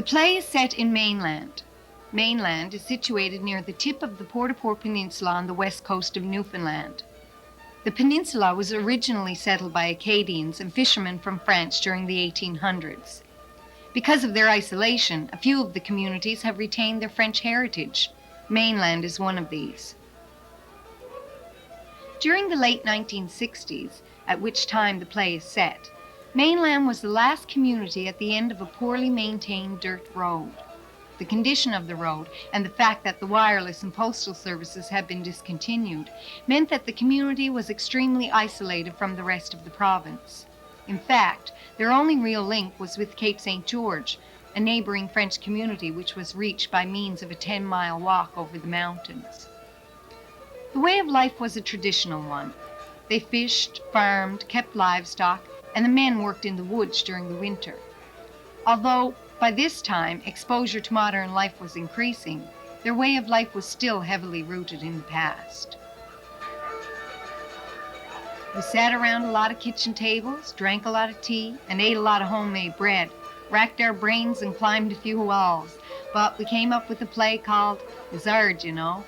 play is set in Mainland. Mainland is situated near the tip of the Port-au-Port Peninsula on the west coast of Newfoundland. The peninsula was originally settled by Acadians and fishermen from France during the 1800s. Because of their isolation, a few of the communities have retained their French heritage. Mainland is one of these. During the late 1960s, at which time the play is set, Mainland was the last community at the end of a poorly maintained dirt road. The condition of the road and the fact that the wireless and postal services had been discontinued meant that the community was extremely isolated from the rest of the province. In fact, their only real link was with Cape St. George, a neighboring French community which was reached by means of a 10-mile walk over the mountains. The way of life was a traditional one. They fished, farmed, kept livestock, and the men worked in the woods during the winter. Although by this time exposure to modern life was increasing, their way of life was still heavily rooted in the past. We sat around a lot of kitchen tables, drank a lot of tea, and ate a lot of homemade bread, racked our brains and climbed a few walls, but we came up with a play called Zard, you know.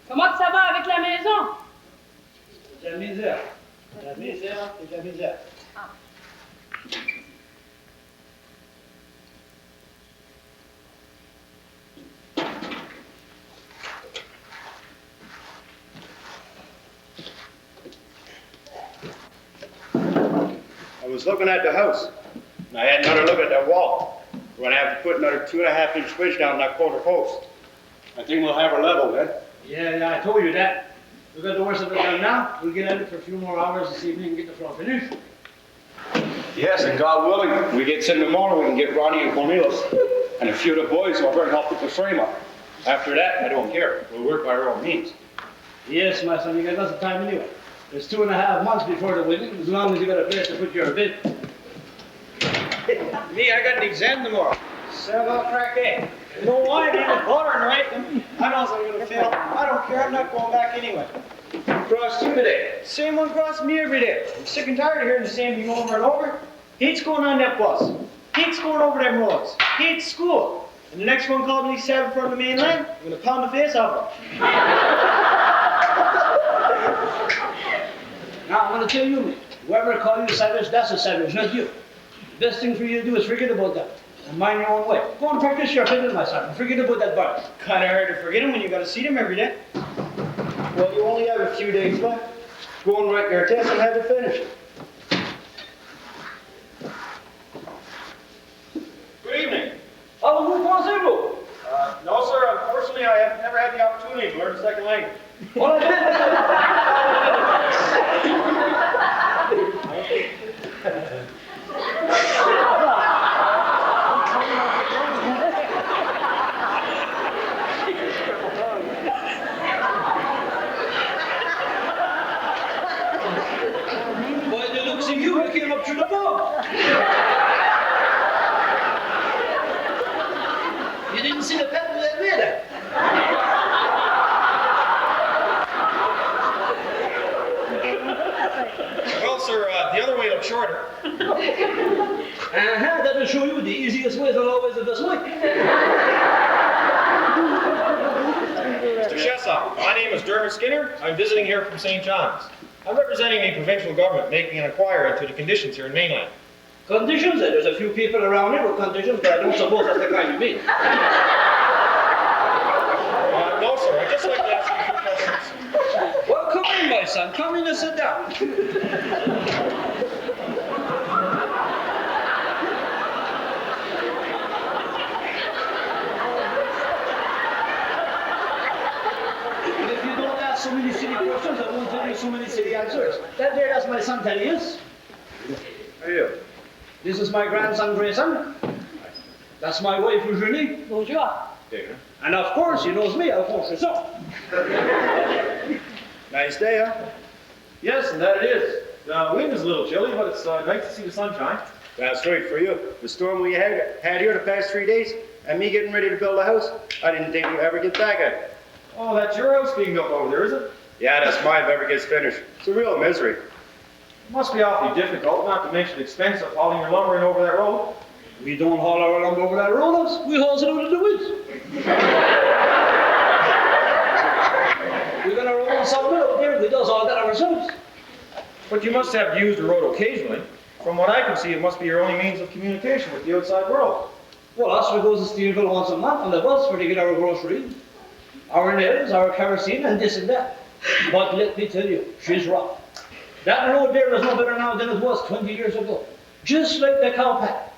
Comment ça va avec la maison? De la misère. De la misère et de la misère. Ah. I was looking at the house, and I had another look at that wall. We're gonna have to put another 2.5-inch bridge down that quarter post. I think we'll have her level then. Yeah, I told you that. We've got the worst of it done now. We'll get at it for a few more hours this evening and get the floor finished. Yes, and God willing, we get in tomorrow, we can get Ronnie and Cornelius and a few of the boys over and help put the frame up. After that, I don't care. We'll work by our own means. Yes, my son, you got lots of time anyway. There's 2.5 months before the wedding, as long as you got a place to put your bid. Me, I got an exam tomorrow. 7 o'clock crack day. You know why? I need a butter and right. I know I'm going to fail. I don't care. I'm not going back anyway. Cross you today. Same one cross me every day. I'm sick and tired of hearing the same thing over and over. Hates going on that bus. Hates going over them roads. Hates school. And the next one called me savage from the mainland. I'm going to pound the face off him. Now, I'm going to tell you, mate. Whoever called you savage, that's a savage, not you. The best thing for you to do is forget about that. And mind your own way. Go and practice your fiddle, my son, and forget about that bar. Kind of hard to forget them when you got to see them every day. Well, you only have a few days left. Go and write your test and have it finished. Good evening. Oh, vous pensez, vous? No, sir. Unfortunately, I have never had the opportunity to learn a second language. Well, by the looks of you came up through the pub. You didn't see the pedal that later. Well, sir, the other way looks shorter. That'll show you the easiest way is always the best way. Mr. Shessoff, my name is Dermot Skinner. I'm visiting here from St. John's. I'm representing the provincial government making an inquiry into the conditions here in mainland. Conditions? There's a few people around here with conditions, but I don't suppose that's the kind you mean. No, sir. I'd just like to ask you a few questions. Well, come in, my son. Come in and sit down. so many silly questions, I won't tell you so many silly answers. That there, that's my son Thaddeus. How are you? This is my grandson Grayson. That's my wife Eugenie. Bonjour. There. And of course, he knows me, Alphonse Chasson. Nice day, huh? Yes, and that it is. The wind is a little chilly, but it's nice to see the sunshine. That's right for you. The storm we had here the past 3 days, and me getting ready to build a house, I didn't think we'd ever get back at it. Oh, that's your house being built over there, is it? Yeah, that's mine if it ever gets finished. It's a real misery. It must be awfully difficult, not to mention expensive, hauling your lumber in over that road. We don't haul our lumber over that road, us. We haul it out of the woods. We got our own sawmill out there, we does all that ourselves. But you must have used the road occasionally. From what I can see, it must be your only means of communication with the outside world. Well, us, we goes to Stevenville once a month on the bus where to get our groceries, our nails, our kerosene, and this and that. But let me tell you, she's rough. That road there is no better now than it was 20 years ago. Just like the cow path.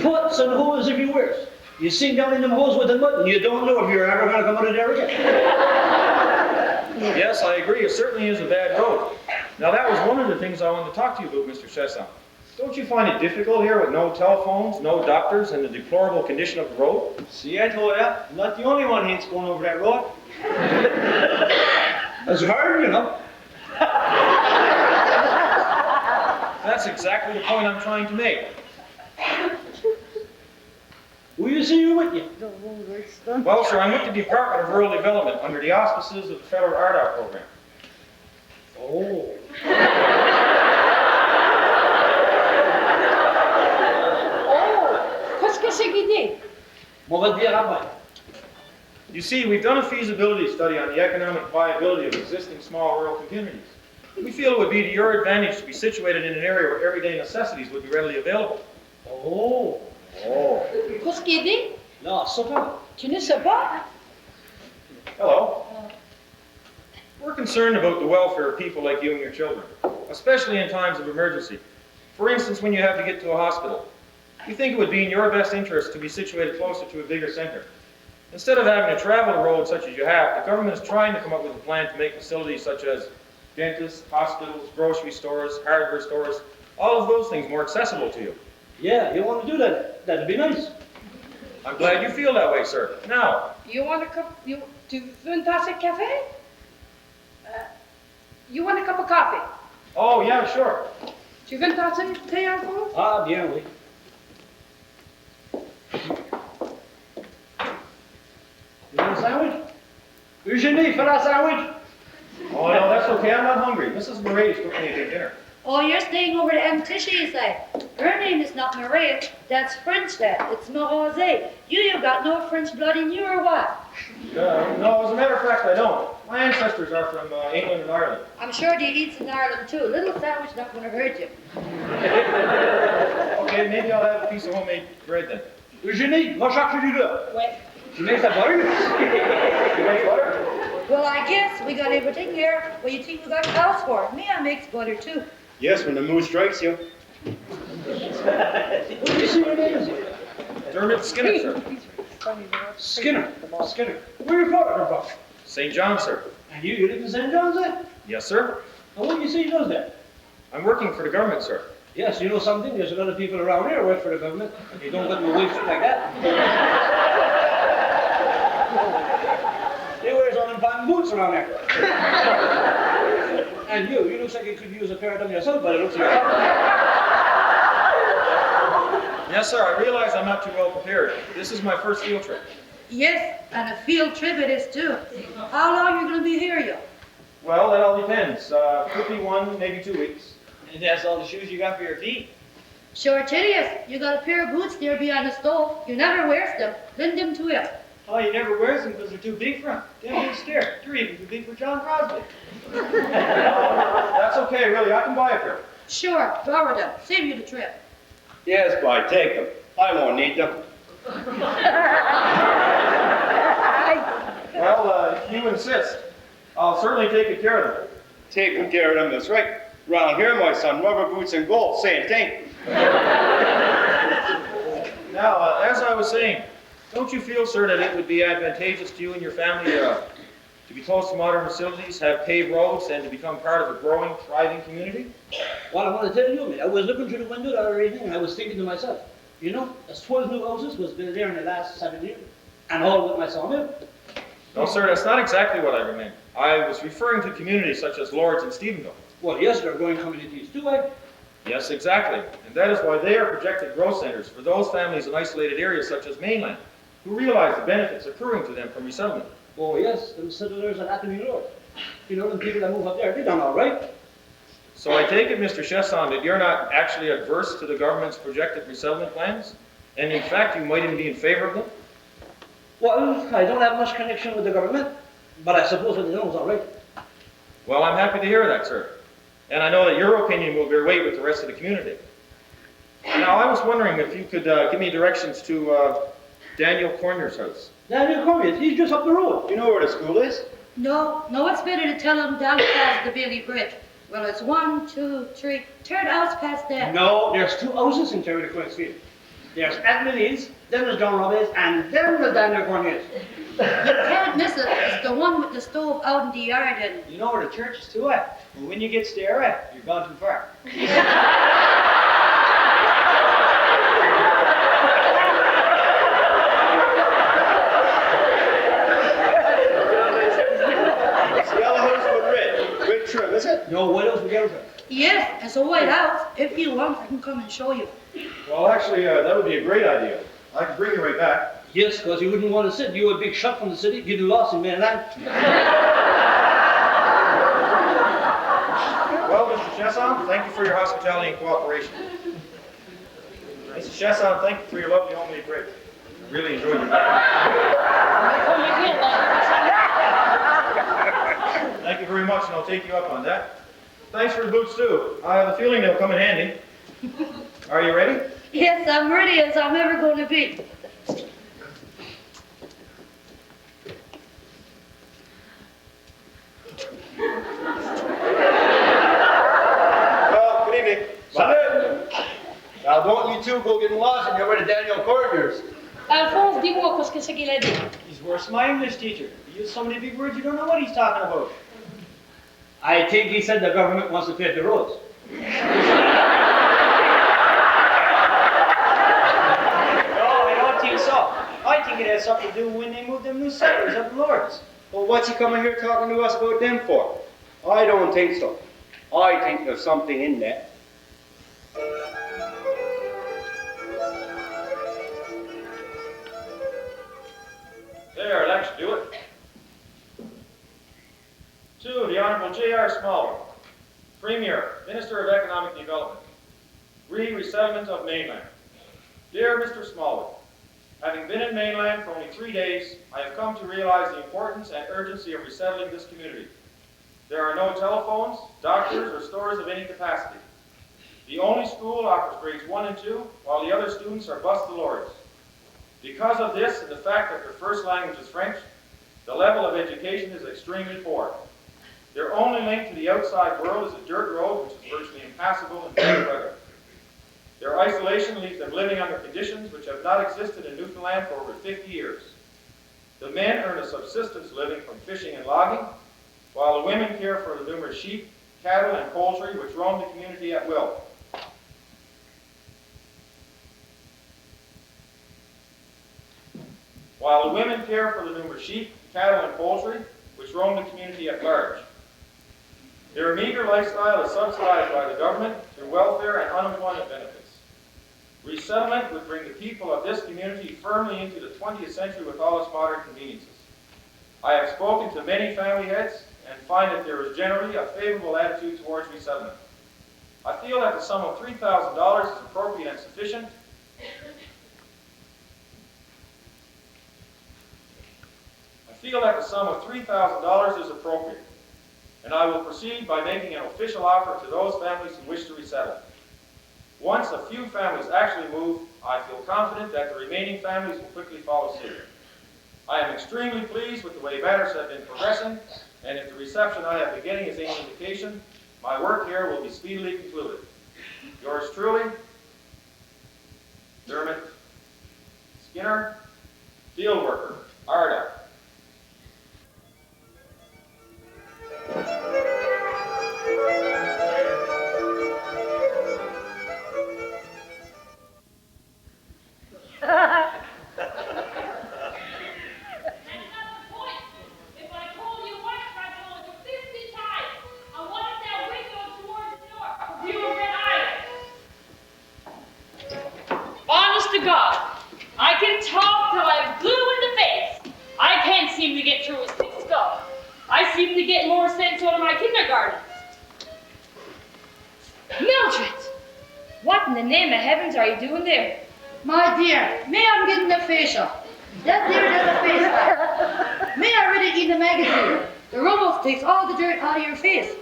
Puts and holes everywhere. You sink down in them holes with the mud and you don't know if you're ever going to come out of there again. Yes, I agree. It certainly is a bad road. Now, that was one of the things I wanted to talk to you about, Mr. Chesson. Don't you find it difficult here with no telephones, no doctors, and the deplorable condition of the road? See, I told ya, I'm not the only one who hates going over that road. It's hard, you know. That's exactly the point I'm trying to make. Who you see you with you? Well, sir, I'm with the Department of Rural Development under the auspices of the Federal RDOT program. Oh. Oh, qu'est-ce que c'est qu'il dit? Mauvais dire après. You see, we've done a feasibility study on the economic viability of existing small rural communities. We feel it would be to your advantage to be situated in an area where everyday necessities would be readily available. Oh. Oh. Qu'est-ce qu'il dit? Non, ça va. Tu ne sais pas? Hello. We're concerned about the welfare of people like you and your children, especially in times of emergency. For instance, when you have to get to a hospital. We think it would be in your best interest to be situated closer to a bigger center. Instead of having to travel the road such as you have, the government is trying to come up with a plan to make facilities such as dentists, hospitals, grocery stores, hardware stores, all of those things more accessible to you. Yeah, you want to do that? That'd be nice. I'm glad you feel that way, sir. Now, You want a cup? Tu veux une tasse de café? You want a cup of coffee? oh yeah, sure. Tu veux une tasse de thé, Alphonse? Ah, bien, oui. You want a sandwich? Eugenie, fais la sandwich. Oh no, that's okay. I'm not hungry. Mrs. Murray's cooking me a big dinner. Oh, you're staying over to Aunt Tishy's side. Her name is not Maria, that's French that. It's Morose. You got no French blood in you or what? No, as a matter of fact, I don't. My ancestors are from England and Ireland. I'm sure they eat in Ireland too. Little sandwich not gonna hurt you. Okay, maybe I'll have a piece of homemade bread then. Eugenie, va chercher du beurre. Ouais. Tu mets ta butter? You make butter? Well, I guess we got everything here. What do you think we got cows for? Me, I makes butter too. Yes, when the mood strikes you. What do you see your name is? Dermot Skinner, sir. Skinner. Skinner. Where your father from? St. John, sir. And you live in St. John's, eh? Yes, sir. And what do you say he does that? I'm working for the government, sir. Yes, you know something? There's a lot of people around here who work for the government. And they don't get no wage like that. They wears all them fine boots around there. And you looks like you could use a pair of them yourself, but it looks like Yes, sir. I realize I'm not too well prepared. This is my first field trip. Yes, and a field trip it is too. How long you gonna be here, yo? Well, that all depends. Could be 1, maybe 2 weeks. And that's all the shoes you got for your feet? Sure, Tedious. You got a pair of boots there behind the stove. You never wears them. Lend them to him. Oh, he never wears them because they're too big for him. Damn big stare. They're even too big for John Crosby. That's okay, really. I can buy a pair. Sure, borrow them. Save you the trip. Yes, but take them. I won't need them. Well, if you insist, I'll certainly take good care of them. Taking care of them, that's right. Round here, my son, rubber boots and gold, same thing. Now, as I was saying, don't you feel, sir, that it would be advantageous to you and your family to be close to modern facilities, have paved roads, and to become part of a growing, thriving community? Well, I want to tell you, mate, I was looking through the window the other evening and I was thinking to myself, you know, there's 12 new houses was built there in the last 7 years, and all with my sawmill. No, sir, that's not exactly what I meant. I was referring to communities such as Lords and Stephenville. Well, yes, they're growing communities too, eh? Yes, exactly. And that is why they are projected growth centers for those families in isolated areas such as mainland, who realize the benefits accruing to them from resettlement. Oh, yes, them settlers at Atherley Road. You know, them people that move up there, they done all right. So I take it, Mr. Chesson, that you're not actually adverse to the government's projected resettlement plans? And in fact, you might even be in favor of them? Well, I don't have much connection with the government, but I suppose what they know is all right. Well, I'm happy to hear that, sir. And I know that your opinion will bear weight with the rest of the community. Now, I was wondering if you could give me directions to Daniel Cornier's house. Daniel Cormier, he's just up the road. You know where the school is? No, it's better to tell them down past the Bailey Bridge. Well, it's 1, 2, 3, third house past there. No, there's 2 houses in Terry Quincefield. There's Atherley's, then there's John Robbins, and then there's Daniel Cornier's. You can't miss it. It's the one with the stove out in the yard and... You know where the church is too, eh? But when you get there, eh, you're gone too far. It's the yellow house with red trim, is it? No, what else we get her? Yes, it's a white house. If you want, I can come and show you. Well, actually, that would be a great idea. I can bring you right back. Yes, because you wouldn't want to sit. You a big shot from the city, getting lost in mainland. Well, Mr. Chesson, thank you for your hospitality and cooperation. Mrs. Chesson, thank you for your lovely homemade bread. I really enjoyed it. Thank you very much, and I'll take you up on that. Thanks for the boots, too. I have a feeling they'll come in handy. Are you ready? Yes, I'm ready as I'm ever going to be. Well, good evening. Salut! Now, don't you two go getting lost and get rid of Daniel Cornier's. Alphonse, dis-moi qu'est-ce que c'est qu'il a dit. He's worse than my English teacher. He used so many big words you don't know what he's talking about. I think he said the government wants to pave the roads. No, I don't think so. I think it has something to do when they moved them new settlers up in Lords. Well, what's he coming here talking to us about them for? I don't think so. I think there's something in that. There, that should do it. To the Honorable J.R. Smallwood, Premier, Minister of Economic Development, Resettlement of Mainland. Dear Mr. Smallwood, having been in mainland for only 3 days, I have come to realize the importance and urgency of resettling this community. There are no telephones, doctors, or stores of any capacity. The only school offers grades 1 and 2, while the other students are bused to Lords. Because of this and the fact that their first language is French, the level of education is extremely poor. Their only link to the outside world is a dirt road which is virtually impassable in bad weather. Their isolation leaves them living under conditions which have not existed in Newfoundland for over 50 years. The men earn a subsistence living from fishing and logging, while the women care for the numerous sheep, cattle, and poultry which roam the community at will. While the women care for the numerous sheep, cattle, and poultry which roam the community at large. Their meager lifestyle is subsidized by the government through welfare and unemployment benefits. Resettlement would bring the people of this community firmly into the 20th century with all its modern conveniences. I have spoken to many family heads and find that there is generally a favorable attitude towards resettlement. I feel that the sum of $3,000 is appropriate and sufficient. And I will proceed by making an official offer to those families who wish to resettle. Once a few families actually move, I feel confident that the remaining families will quickly follow suit. I am extremely pleased with the way matters have been progressing, and if the reception I have been getting is any indication, my work here will be speedily concluded. Yours truly, Dermot Skinner, field worker, Arda. seem to get more sense out of my kindergarten. Mildred! What in the name of heavens are you doing there? My dear, me I'm getting a facial. That there does a face pack. Me I read it in the magazine. The Ruggles takes all the dirt out of your face.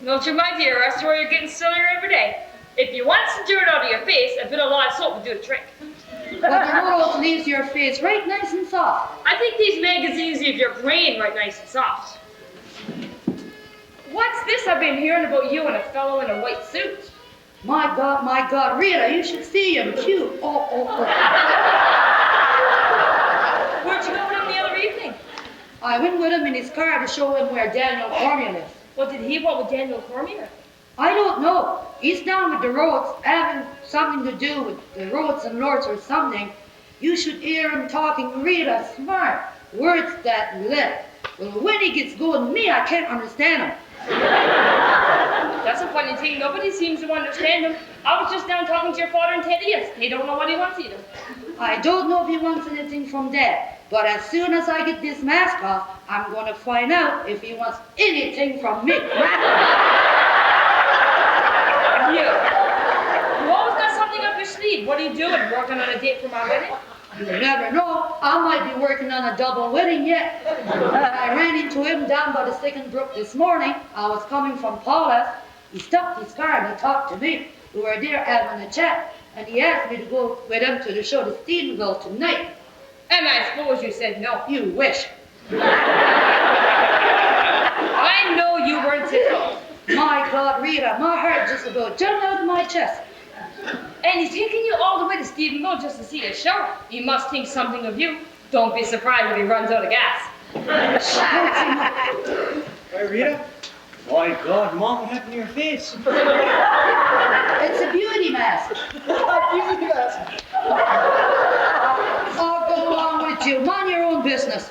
Mildred, my dear, I swear you're getting sillier every day. If you want some dirt out of your face, a bit of lye soap would do the trick. But the Ruggles leaves your face right nice and soft. I think these magazines leave your brain right nice and soft. What's this I've been hearing about you and a fellow in a white suit? My God, Rita, you should see him cute. Oh. Where'd you go with him the other evening? I went with him in his car to show him where Daniel Cormier lives. What did he want with Daniel Cormier? I don't know. He's down with the roads, having something to do with the roads and lords or something. You should hear him talking Rita smart. Words that lit. Well, when he gets going, me, I can't understand him. That's a funny thing. Nobody seems to understand him. I was just down talking to your father and Thaddeus. They don't know what he wants either. I don't know if he wants anything from Dad, but as soon as I get this mask off, I'm going to find out if he wants anything from me. You always got something up your sleeve. What are you doing? Working on a date for my wedding? You never know. I might be working on a double wedding yet. I ran into him down by the second brook this morning. I was coming from Paula's. He stopped his car and he talked to me. We were there having a chat, and he asked me to go with him to the show to Stephenville tonight. And I suppose you said no. You wish. I know you weren't tickled. My God, Rita, my heart just about jumped out of my chest. And he's taking you all the way to Stephenville just to see a show. He must think something of you. Don't be surprised if he runs out of gas. Hey, Rita? My God, Mom, what happened to your face? It's a beauty mask. Beauty mask. Oh, go along with you. Mind your own business.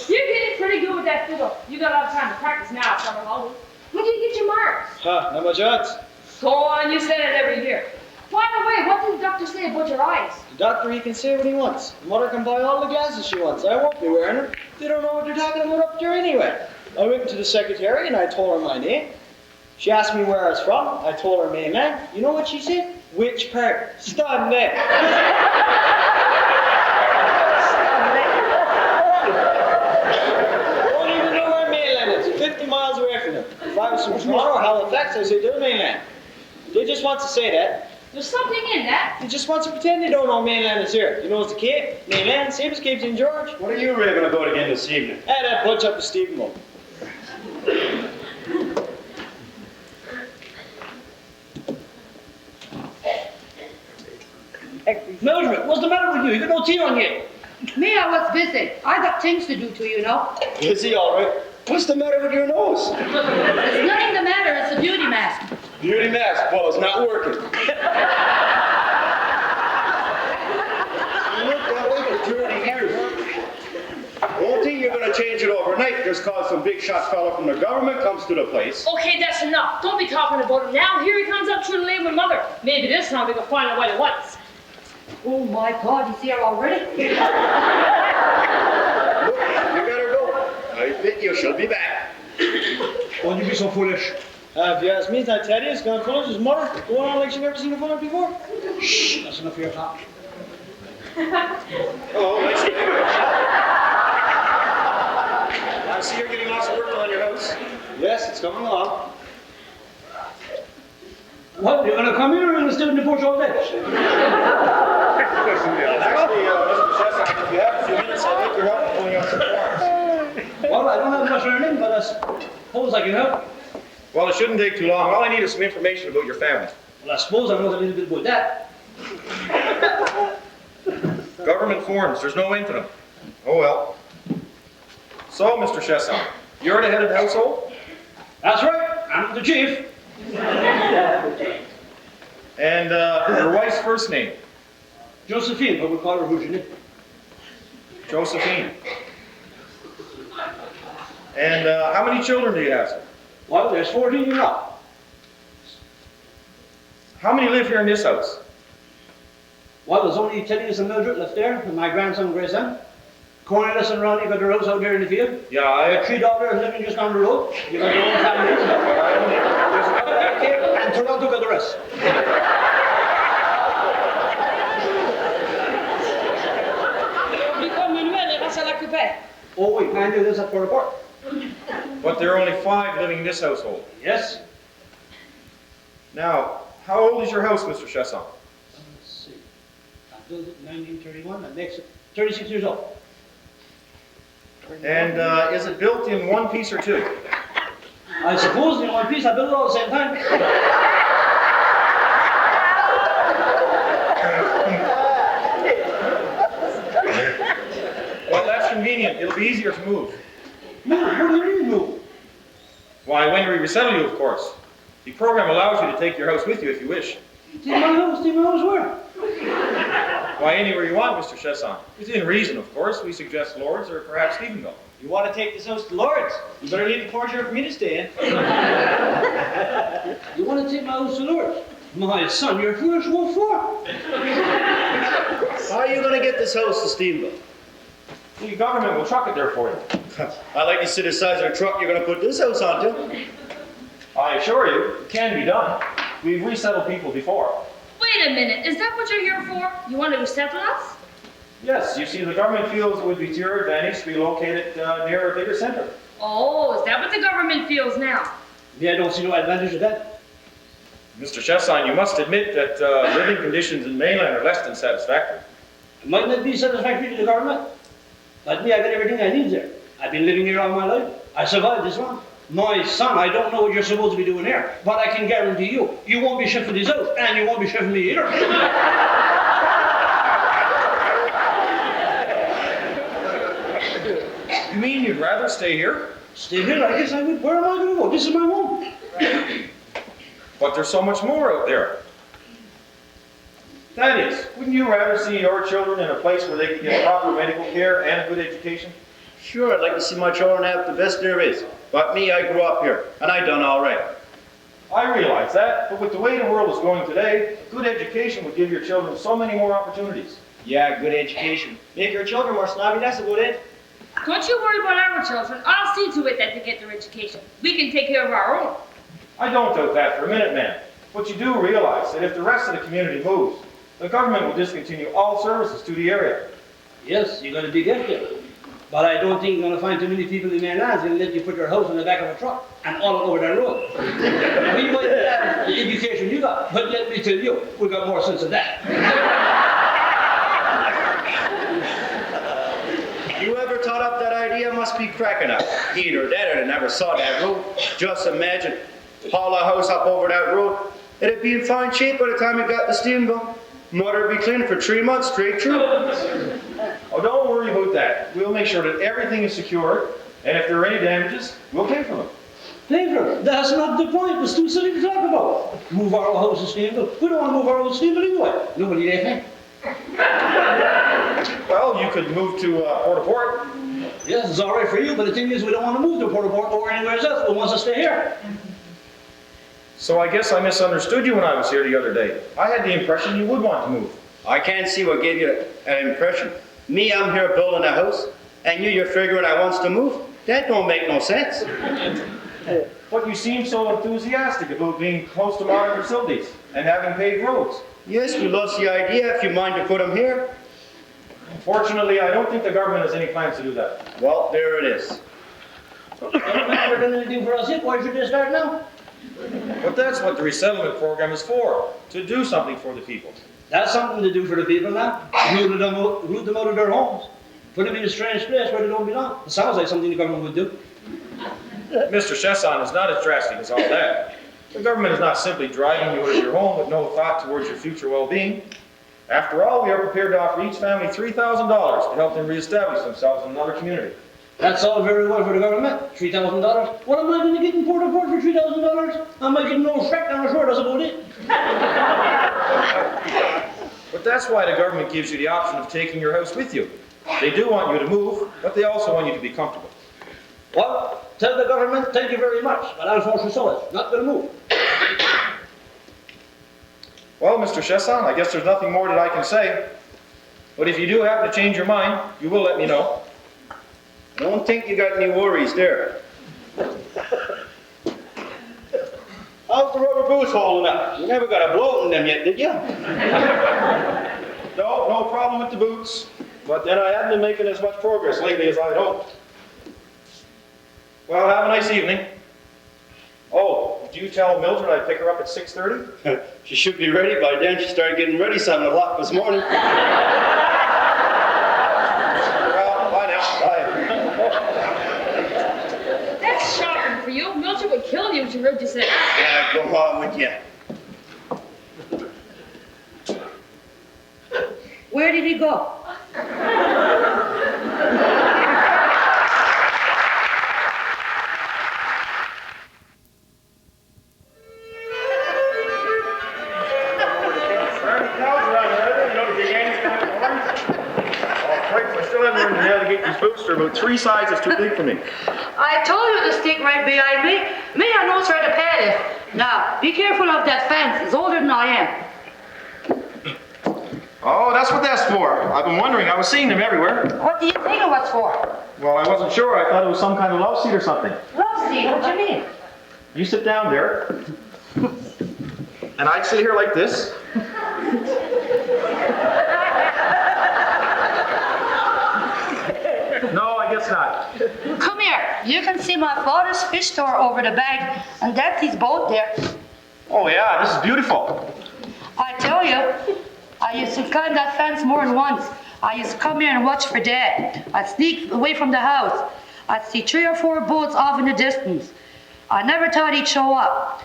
You're getting pretty good with that fiddle. You got a lot of time to practice now, Summer Hall. When do you get your marks? Not much odds. Go on, you say it every year. By the way, what did the doctor say about your eyes? The doctor, he can say what he wants. Mother can buy all the glasses she wants. I won't be wearing them. They don't know what they're talking about up there anyway. I went to the secretary and I told her my name. She asked me where I was from. I told her mainland. You know what she said? Which part? Stunning. Don't even know where mainland is. 50 miles away from them. If I was from Toronto or Halifax, I'd say they're mainland. They just want to say that. There's something in that. They just want to pretend they don't know mainland is here. You know it's the Cape, mainland, same as Cape St. George. What are you raving about again this evening? And that bunch up to Stephenville. Mildred, what's the matter with you? You got no tea on you. Me, I was busy. I got things to do to you know. Is he all right? What's the matter with your nose? There's nothing the matter. It's a beauty mask. Beauty mask. Well, it's not working. You look that way for 30 years. Won't think you're going to change it overnight just cause some big shot fella from the government comes to the place. Okay, that's enough. Don't be talking about him now. Here he comes up through the lane with Mother. Maybe this time we can find out what it was. Oh my God, he's here already? Look, you better go. I bet you she'll be back. Don't you be so foolish. If you ask me, that Teddy is going to foolish his mother, going on like she's never seen a father before. Shh, that's enough of your talk. Oh, nice to meet you. I see you're getting lots of work on your house. Yes, it's coming along. What, you're gonna come here or you're gonna stay in the porch all day? Actually, Mr. Chesson, if you have a few minutes, I'd like your help in pulling out some forms. Well, I don't have much learning, but I suppose I can help. Well, it shouldn't take too long. All I need is some information about your family. Well, I suppose I know a little bit about that. Government forms, there's no end to them. Oh well. So, Mr. Chesson, you're the head of the household? That's right, I'm the chief. And your wife's first name? Josephine, but we call her Eugenie. Josephine. And how many children do you have, sir? Well, there's 14 now. How many live here in this house? Well, there's only Thaddeus and Mildred left there, and my grandson Grayson. Of Cornelius and Ronnie got their house out there in the field. Yeah, I got 3 daughters living just down the road. You got your own families. There's a couple back here, and Toronto got the rest. Become Manuel et reste à la coupette. Oh, we can do this at Port Port. But there are only 5 living in this household. Yes. Now, how old is your house, Mr. Chesson? Let's see. I built it in 1931. That makes it 36 years old. And is it built in one piece or two? I suppose in one piece I built it all at the same time. Well, that's convenient. It'll be easier to move. No, what do you mean move? Why, when we resettle you, of course. The program allows you to take your house with you if you wish. Take my house where? Why, anywhere you want, Mr. Chesson. Within reason, of course. We suggest Lords or perhaps Stephenville. You want to take this house to Lord's? You better leave the porch here for me to stay in. You want to take my house to Lourdes? My son, you're foolish. What for? How are you going to get this house to Stephenville? The government will truck it there for you. I like to see the size of the truck you're going to put this house onto. I assure you, it can be done. We've resettled people before. Wait a minute, is that what you're here for? You want to resettle us? Yes, you see, the government feels it would be to your advantage to be located near a bigger center. Oh, is that what the government feels now? Yeah, I don't see no advantage of that. Mr. Chesson, you must admit that living conditions in mainland are less than satisfactory. It might not be satisfactory to the government, but me, I got everything I need there. I've been living here all my life. I survived this long. My son, I don't know what you're supposed to be doing here, but I can guarantee you, you won't be shifting this house, and you won't be shifting me either. You mean you'd rather stay here? Stay here, I guess I would. Where am I going to go? This is my home. But there's so much more out there. That is, wouldn't you rather see your children in a place where they could get proper medical care and a good education? Sure, I'd like to see my children have the best there is. But me, I grew up here, and I done all right. I realize that, but with the way the world is going today, a good education would give your children so many more opportunities. Yeah, good education. Make your children more snobby, that's about it. Don't you worry about our children. I'll see to it that they get their education. We can take care of our own. I don't doubt that for a minute, ma'am. But you do realize that if the rest of the community moves, the government will discontinue all services to the area. Yes, you're going to be gifted. But I don't think you're going to find too many people in mainland who'll let you put your house on the back of a truck and all over their road. We might have the education you got, but let me tell you, we got more sense than that. Whoever thought up that idea must be cracking up. Either that or they never saw that road. Just imagine, haul a house up over that road. It'd be in fine shape by the time it got to Stephenville. Mother'd be clean for 3 months straight through. Oh, don't worry about that. We'll make sure that everything is secured, and if there are any damages, we'll pay for them. Paper, that's not the point. It's too silly to talk about. Move our house to Stephenville. We don't want to move our house to Stephenville anyway. Nobody they think. Well, you could move to Port-au-Port. Yes, it's all right for you, but the thing is we don't want to move to Port-au-Port or anywhere else. We want to stay here. So I guess I misunderstood you when I was here the other day. I had the impression you would want to move. I can't see what gave you an impression. Me, I'm here building a house, and you're figuring I wants to move? That don't make no sense. But you seem so enthusiastic about being close to modern facilities and having paved roads. Yes, we love the idea if you mind to put them here. Unfortunately, I don't think the government has any plans to do that. Well, there it is. Haven't never done anything for us yet. Why should they start now? But that's what the resettlement program is for, to do something for the people. That's something to do for the people now. Root them out of their homes. Put them in a strange place where they don't belong. It sounds like something the government would do. Mr. Chesson is not as drastic as all that. The government is not simply driving you out of your home with no thought towards your future well-being. After all, we are prepared to offer each family $3,000 to help them reestablish themselves in another community. That's all very well for the government. $3,000. What am I going to get in Port-au-Port for $3,000? I might get an old shack down the shore, that's about it. But that's why the government gives you the option of taking your house with you. They do want you to move, but they also want you to be comfortable. Well, tell the government thank you very much, but Alphonse Rousseau is not going to move. Well, Mr. Chesson, I guess there's nothing more that I can say. But if you do happen to change your mind, you will let me know. Don't think you got any worries there. How's the rubber boots holding up? You never got a bloat in them yet, did you? No problem with the boots. But then I haven't been making as much progress lately as I'd hoped. Well, have a nice evening. Oh, did you tell Mildred I'd pick her up at 6:30? She should be ready by then. She started getting ready 7 o'clock this morning. Well, bye now. Bye. That's shocking for you. Mildred would kill you if she heard you say that. Yeah, go on with you. Where did he go? Boots are about 3 sizes too big for me. I told you to stick right behind me. Me, I know where the pad is. Now, be careful of that fence. It's older than I am. Oh, that's what that's for. I've been wondering. I was seeing them everywhere. What do you think it was for? Well, I wasn't sure. I thought it was some kind of love seat or something. Love seat? What do you mean? You sit down there, and I'd sit here like this. No, I guess not. Come here. You can see my father's fish store over the bank, and that's his boat there. Oh yeah, this is beautiful. I tell you, I used to climb that fence more than once. I used to come here and watch for Dad. I'd sneak away from the house. I'd see 3 or 4 boats off in the distance. I never thought he'd show up.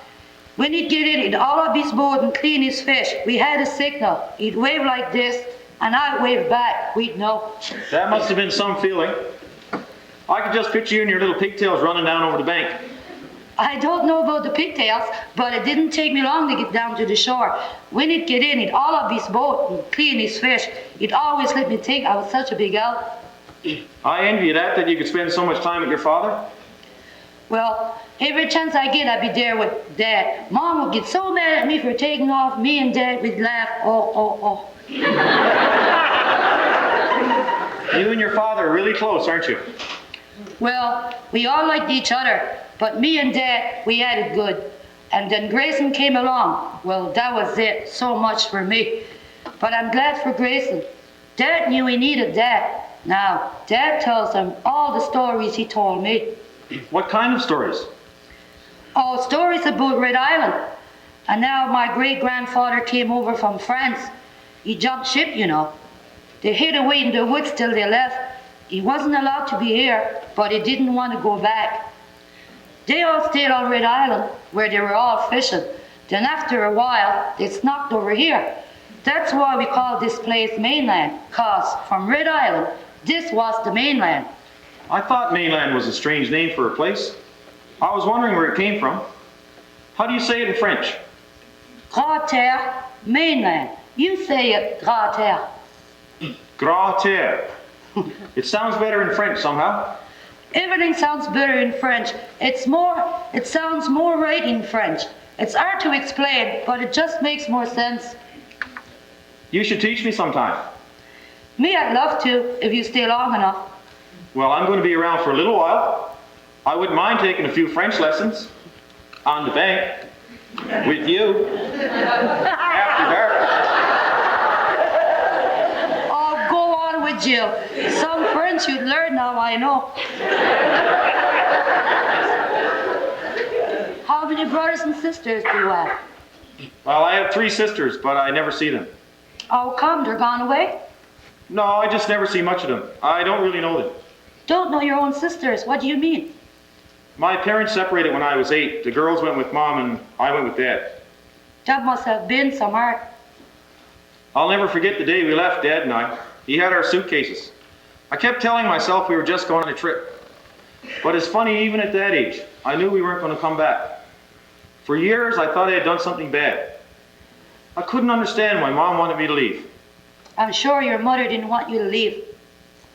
When he'd get in, he'd all up his boat and clean his fish. We had a signal. He'd wave like this, and I'd wave back. We'd know. That must have been some feeling. I could just picture you and your little pigtails running down over the bank. I don't know about the pigtails, but it didn't take me long to get down to the shore. When he'd get in, he'd all up his boat and clean his fish. He'd always let me think I was such a big help. I envy you that you could spend so much time with your father. Well, every chance I get, I'd be there with Dad. Mom would get so mad at me for taking off. Me and Dad would laugh. Oh. You and your father are really close, aren't you? Well, we all liked each other, but me and Dad, we had it good. And then Grayson came along. Well, that was it. So much for me. But I'm glad for Grayson. Dad knew he needed Dad. Now, Dad tells him all the stories he told me. What kind of stories? Oh, stories about Red Island. And now my great-grandfather came over from France. He jumped ship, you know. They hid away in the woods till they left. He wasn't allowed to be here, but he didn't want to go back. They all stayed on Red Island, where they were all fishing. Then after a while, they snuck over here. That's why we call this place mainland, 'cause from Red Island, this was the mainland. I thought mainland was a strange name for a place. I was wondering where it came from. How do you say it in French? Grande Terre, mainland. You say it, Grande Terre. Grande Terre. It sounds better in French somehow. Everything sounds better in French. It sounds more right in French. It's hard to explain, but it just makes more sense. You should teach me sometime. Me, I'd love to, if you stay long enough. Well, I'm going to be around for a little while. I wouldn't mind taking a few French lessons on the bank with you after dark. Oh, go on with you. Some French you'd learn now, I know. How many brothers and sisters do you have? Well, I have 3 sisters, but I never see them. How come? They're gone away? No, I just never see much of them. I don't really know them. Don't know your own sisters. What do you mean? My parents separated when I was 8. The girls went with Mom and I went with Dad. That must have been some art. I'll never forget the day we left, Dad and I. He had our suitcases. I kept telling myself we were just going on a trip. But it's funny, even at that age, I knew we weren't going to come back. For years, I thought I had done something bad. I couldn't understand why Mom wanted me to leave. I'm sure your mother didn't want you to leave.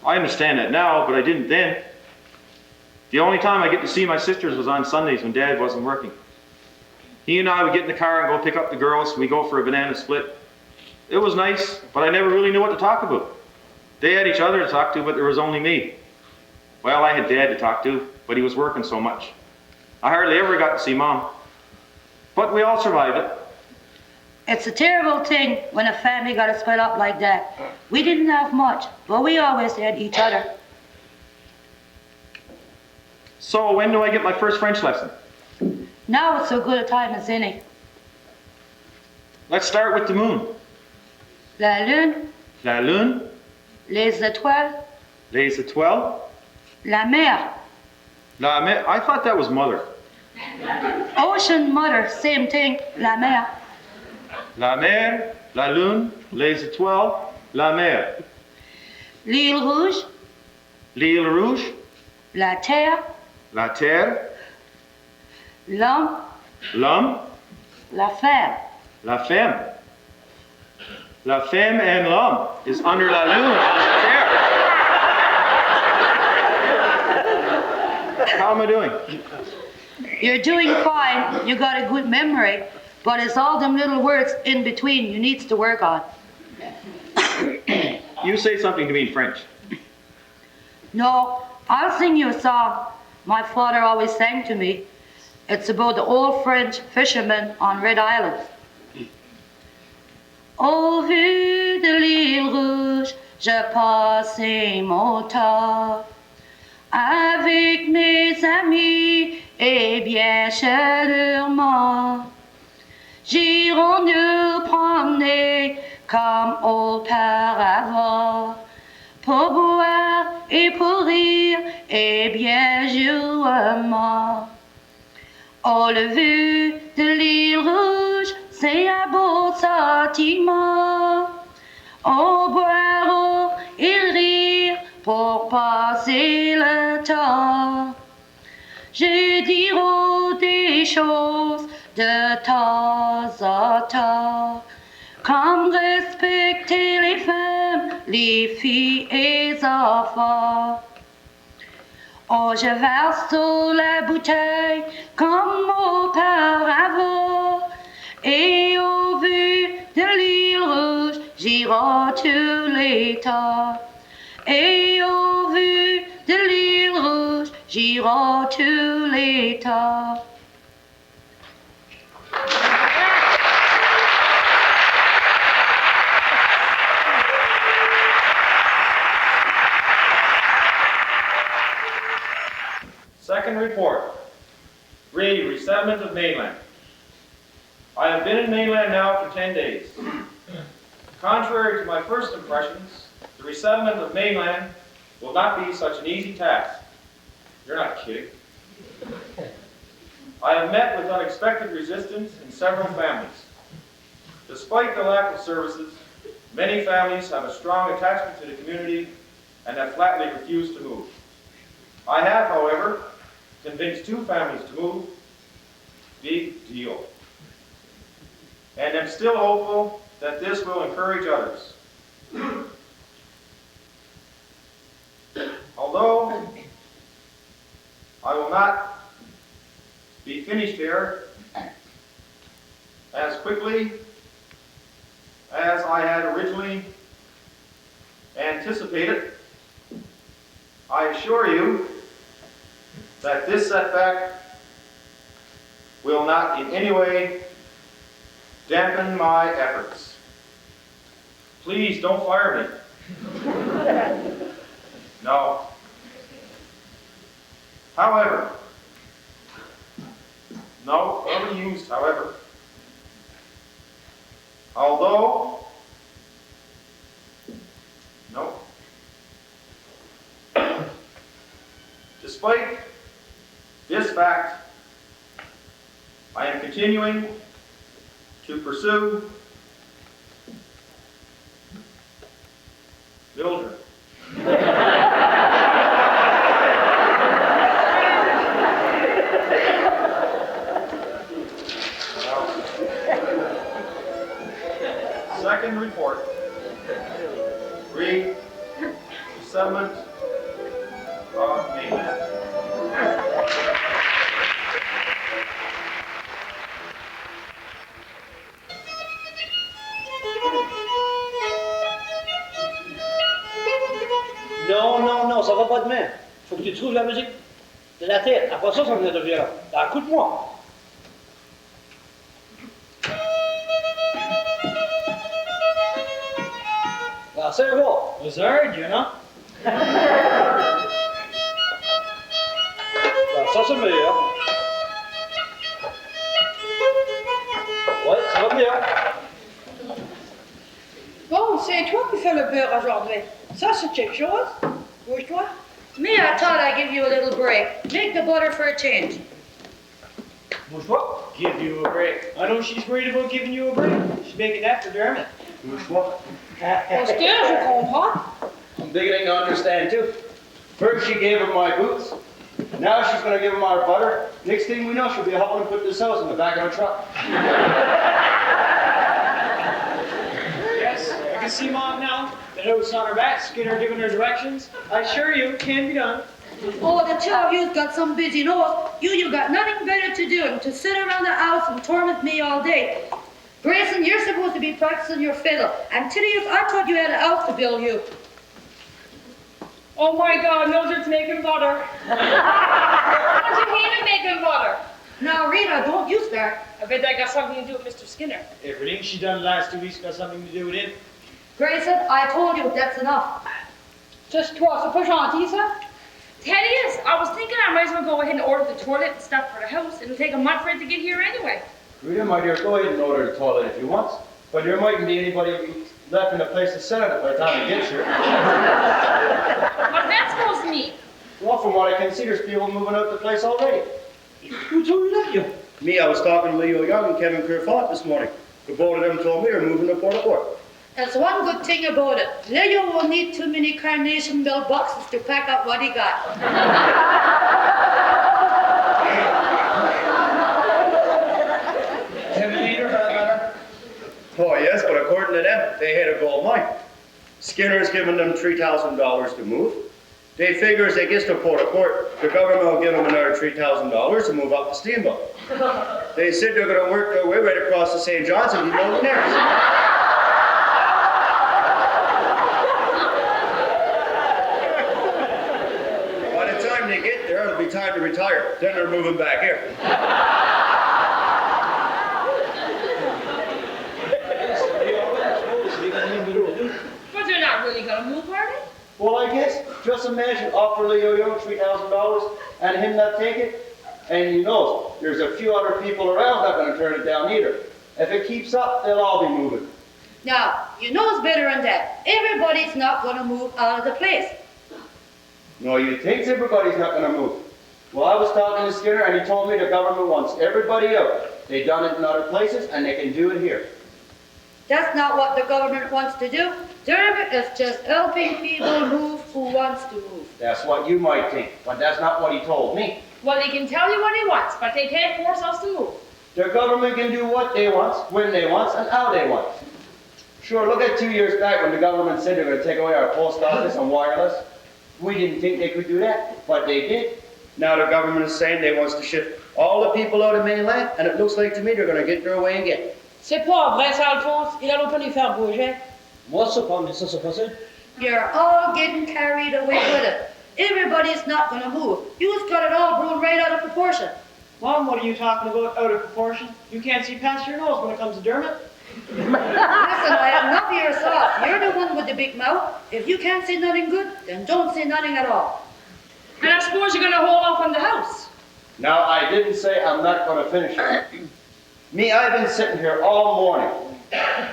I understand that now, but I didn't then. The only time I get to see my sisters was on Sundays when Dad wasn't working. He and I would get in the car and go pick up the girls. We'd go for a banana split. It was nice, but I never really knew what to talk about. They had each other to talk to, but there was only me. Well, I had Dad to talk to, but he was working so much. I hardly ever got to see Mom. But we all survived it. It's a terrible thing when a family got to split up like that. We didn't have much, but we always had each other. So when do I get my first French lesson? Now it's so good a time as any. Let's start with the moon. La lune, La lune, les étoiles, les étoiles, la mer, la mer. I thought that was mother. ocean, mother, same thing, la mer. La mer, la lune, les étoiles, la mer. L'île rouge, L'île rouge, la terre, la terre, l'homme, l'homme, la femme. la femme. La femme and l'homme is under la lune on the terre. How am I doing? You're doing fine, you got a good memory, but it's all them little words in between you needs to work on. You say something to me in French. No, I'll sing you a song my father always sang to me. It's about the old French fishermen on Red Island. Au vu de l'île rouge, je passais mon temps avec mes amis et bien chaleureusement. J'irai nous promener comme auparavant pour boire et pour rire et bien jouement. Au lever de l'île rouge, c'est un beau sentiment. Au boire et rire pour passer le temps. Je dirai des choses de temps en temps, comme respecter les femmes, les filles et les enfants. Oh, je verse sur la bouteille comme auparavant, et au vu de l'île rouge, j'irai tous les temps. Et au vu de l'île rouge, j'irai tous les temps. Second report. Read resettlement of mainland. I have been in mainland now for 10 days. Contrary to my first impressions, the resettlement of mainland will not be such an easy task. You're not kidding. I have met with unexpected resistance in several families. Despite the lack of services, many families have a strong attachment to the community and have flatly refused to move. I have, however, convinced 2 families to move. Big deal. And am still hopeful that this will encourage others. Although I will not be finished here as quickly as I had originally anticipated, I assure you that this setback will not in any way dampen my efforts. Please don't fire me. No. However, no, never used however. Although, no. Despite this fact, I am continuing to pursue Mildred. Second report. Read resettlement of mainland. trouves la musique? De la tête. Après ça, ça venait de violon. Alors, écoute-moi. Alors, c'est bon. Was hard, you know? Alors, ça, c'est meilleur. Ouais, ça va bien. Bon, c'est toi qui fais le beurre aujourd'hui. Ça, c'est quelque chose. Bouge-toi. Me, I thought I'd give you a little break. Make the butter for a change. Bouge-toi. Give you a break. I know she's worried about giving you a break. She's making that for Dermot. Bouge-toi. Parce que je comprends. I'm beginning to understand too. First she gave him my boots. Now she's going to give him our butter. Next thing we know, she'll be helping him put this house in the back of a truck. Yes, I can see Mom now. The house on her back, Skinner giving her directions. I assure you, it can be done. Oh, the two of you've got some busy nose. You got nothing better to do than to sit around the house and torment me all day. Grayson, you're supposed to be practicing your fiddle. And Tidius, I thought you had a house to build you. Oh my God, Mildred's making butter. How'd you hate him making butter? Now, Rita, don't you start. I bet that got something to do with Mr. Skinner. Everything she done the last 2 weeks got something to do with it. Grayson, I told you that's enough. Just toi, c'est pas gentil, ça? Thaddeus, I was thinking I might as well go ahead and order the toilet and stuff for the house. It'll take a month for it to get here anyway. Rita, my dear, go ahead and order the toilet if you want. But there mightn't be anybody left in the place to sit on it by the time it gets here. What's that supposed to mean? Well, from what I can see, there's people moving out the place already. Who told you that, you? Me, I was talking to Leo Young and Kevin Kerfont this morning. The both of them told me they're moving to Port-au-Port. There's one good thing about it. Leo will need too many carnation bell boxes to pack up what he got. Oh, yes, but according to them, they hit a gold mine. Skinner's given them $3,000 to move. They figure as they get to Port-au-Port, the government will give them another $3,000 to move up the steamboat. They said they're going to work their way right across the St. John's and be millionaires. By the time they get there, it'll be time to retire. Then they're moving back here. But they're not really gonna move, are they? Well, I guess, just imagine offer Leo Young $3,000 and him not take it. And you know, there's a few other people around not going to turn it down either. If it keeps up, they'll all be moving. Now, you know it's better than that. Everybody's not going to move out of the place. No, you think everybody's not going to move. Well, I was talking to Skinner and he told me the government wants everybody out. They've done it in other places and they can do it here. That's not what the government wants to do. Dermot is just helping people move who wants to move. That's what you might think, but that's not what he told me. Well, he can tell you what he wants, but they can't force us to move. The government can do what they want, when they want, and how they want. Sure, look at 2 years back when the government said they were going to take away our post office and wireless. We didn't think they could do that, but they did. Now the government is saying they want to shift all the people out of mainland, and it looks like to me they're going to get their way again. C'est pas vrai, ça, Alphonse. Il allait pas les faire bouger. Moi, c'est pas, mais ça, c'est pas ça. You're all getting carried away with it. Everybody's not going to move. You just got it all blown right out of proportion. Mom, what are you talking about out of proportion? You can't see past your nose when it comes to Dermot. Listen, I have enough of your sauce. You're the one with the big mouth. If you can't say nothing good, then don't say nothing at all. And I suppose you're gonna hold off on the house. Now, I didn't say I'm not going to finish it. Me, I've been sitting here all morning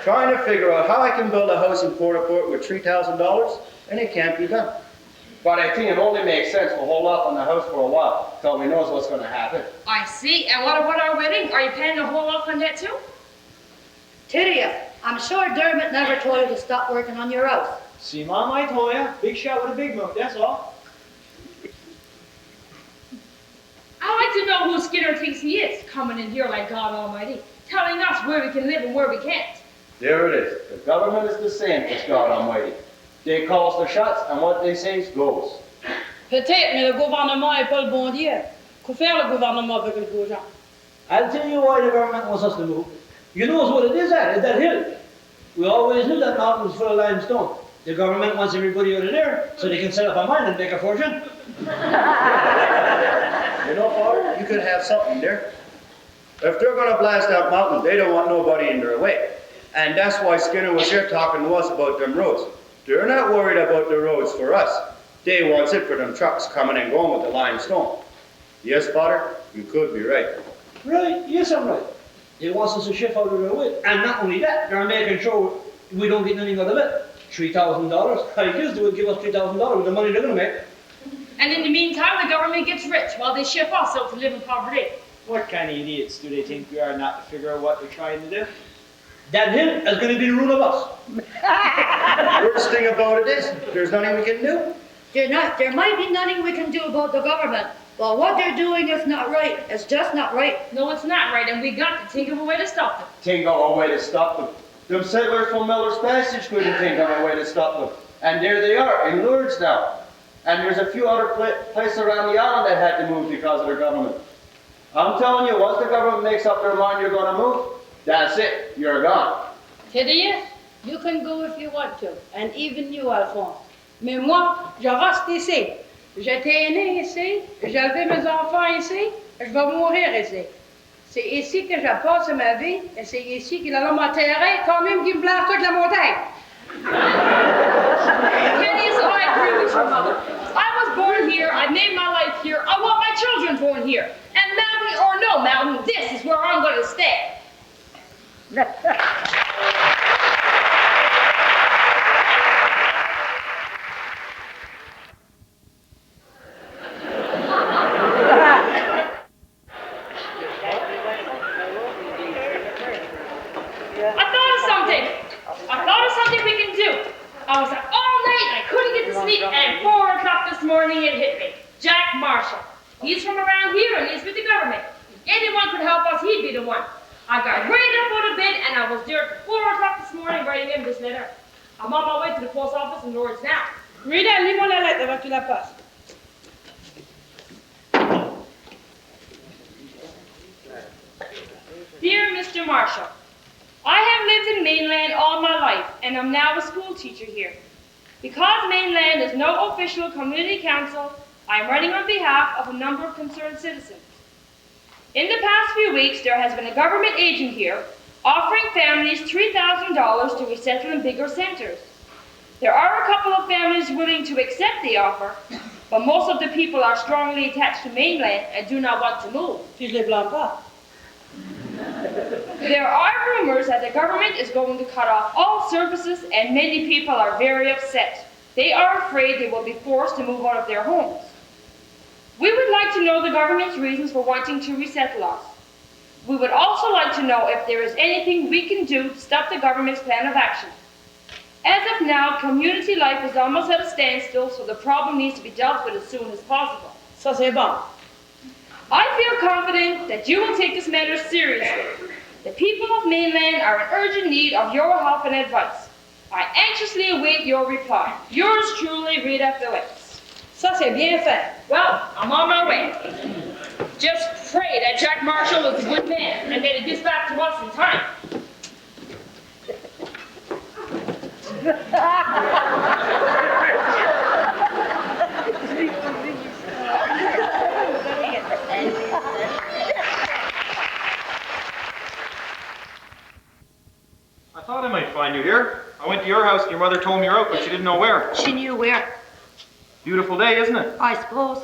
trying to figure out how I can build a house in Port-au-Port with $3,000, and it can't be done. But I think it only makes sense to hold off on the house for a while until we knows what's going to happen. I see. And what about our wedding? Are you planning to hold off on that too? Tidius, I'm sure Dermot never told you to stop working on your house. See, Mom, I told ya. Big shot with a big mouth, that's all. I'd like to know who Skinner thinks he is, coming in here like God Almighty, telling us where we can live and where we can't. There it is. The government is the same as God Almighty. They calls the shots, and what they say goes. Peut-être, mais le gouvernement est pas le bon Dieu. Qu'au faire le gouvernement avec le gros gens? I'll tell you why the government wants us to move. You know what it is at? It's that hill. We always knew that mountain was full of limestone. The government wants everybody out of there so they can set up a mine and make a fortune. You know, Father, you could have something there. If they're gonna blast that mountain, they don't want nobody in their way. And that's why Skinner was here talking to us about them roads. They're not worried about the roads for us. They wants it for them trucks coming and going with the limestone. Yes, Father, you could be right. Right, yes, I'm right. They want us to shift out of their way. And not only that, they're making sure we don't get anything out of it. $3,000. I guess they would give us $3,000 with the money they're gonna make. And in the meantime, the government gets rich while they ship us out to live in poverty. What kind of idiots do they think we are not to figure out what they're trying to do? That hill is gonna be the rule of us. Worst thing about it is, there's nothing we can do. There might be nothing we can do about the government, but what they're doing is not right. It's just not right. No, it's not right, and we got to think of a way to stop them. Think of a way to stop them. Them settlers from Miller's Passage couldn't think of a way to stop them. And there they are, in Lourdes now. And there's a few other places around the island that had to move because of the government. I'm telling you, once the government makes up their mind you're gonna move, that's it, you're gone. Thaddeus, you can go if you want to, and even you, Alphonse. Mais moi, je reste ici. J'étais né ici, j'avais mes enfants ici, je vais mourir ici. C'est ici que je passe ma vie, et c'est ici qu'ils allont m'enterrer, quand même qu'ils me blasent toute la montagne. Thaddeus, I agree with your mother. I was born here, I made my life here, I want my children born here. And mountain or no mountain, this is where I'm going to stay. I thought of something we can do. I was up all night and I couldn't get to sleep, and at 4 o'clock this morning it hit me. Jack Marshall. He's from around here and he's with the government. If anyone could help us, he'd be the one. I got right up out of bed and I was there at 4 o'clock this morning writing him this letter. I'm on my way to the post office in Lourdes now. Rita, lis-moi la lettre avant que tu la passes. Dear Mr. Marshall, I have lived in Mainland all my life, and I'm now a school teacher here. Because Mainland is no official community council, I am writing on behalf of a number of concerned citizens. In the past few weeks, there has been a government agent here offering families $3,000 to resettle in bigger centers. There are a couple of families willing to accept the offer, but most of the people are strongly attached to Mainland and do not want to move. Puis je les blâme pas. There are rumors that the government is going to cut off all services, and many people are very upset. They are afraid they will be forced to move out of their homes. We would like to know the government's reasons for wanting to resettle us. We would also like to know if there is anything we can do to stop the government's plan of action. As of now, community life is almost at a standstill, so the problem needs to be dealt with as soon as possible. Ça, c'est bon. I feel confident that you will take this matter seriously. The people of Mainland are in urgent need of your help and advice. I anxiously await your reply. Yours truly, Rita Phillips. Ça, c'est bien fait. Well, I'm on my way. Just pray that Jack Marshall is a good man and that he gets back to us in time. I thought I might find you here. I went to your house and your mother told me you're out, but she didn't know where. She knew where, Beautiful day, isn't it? I suppose.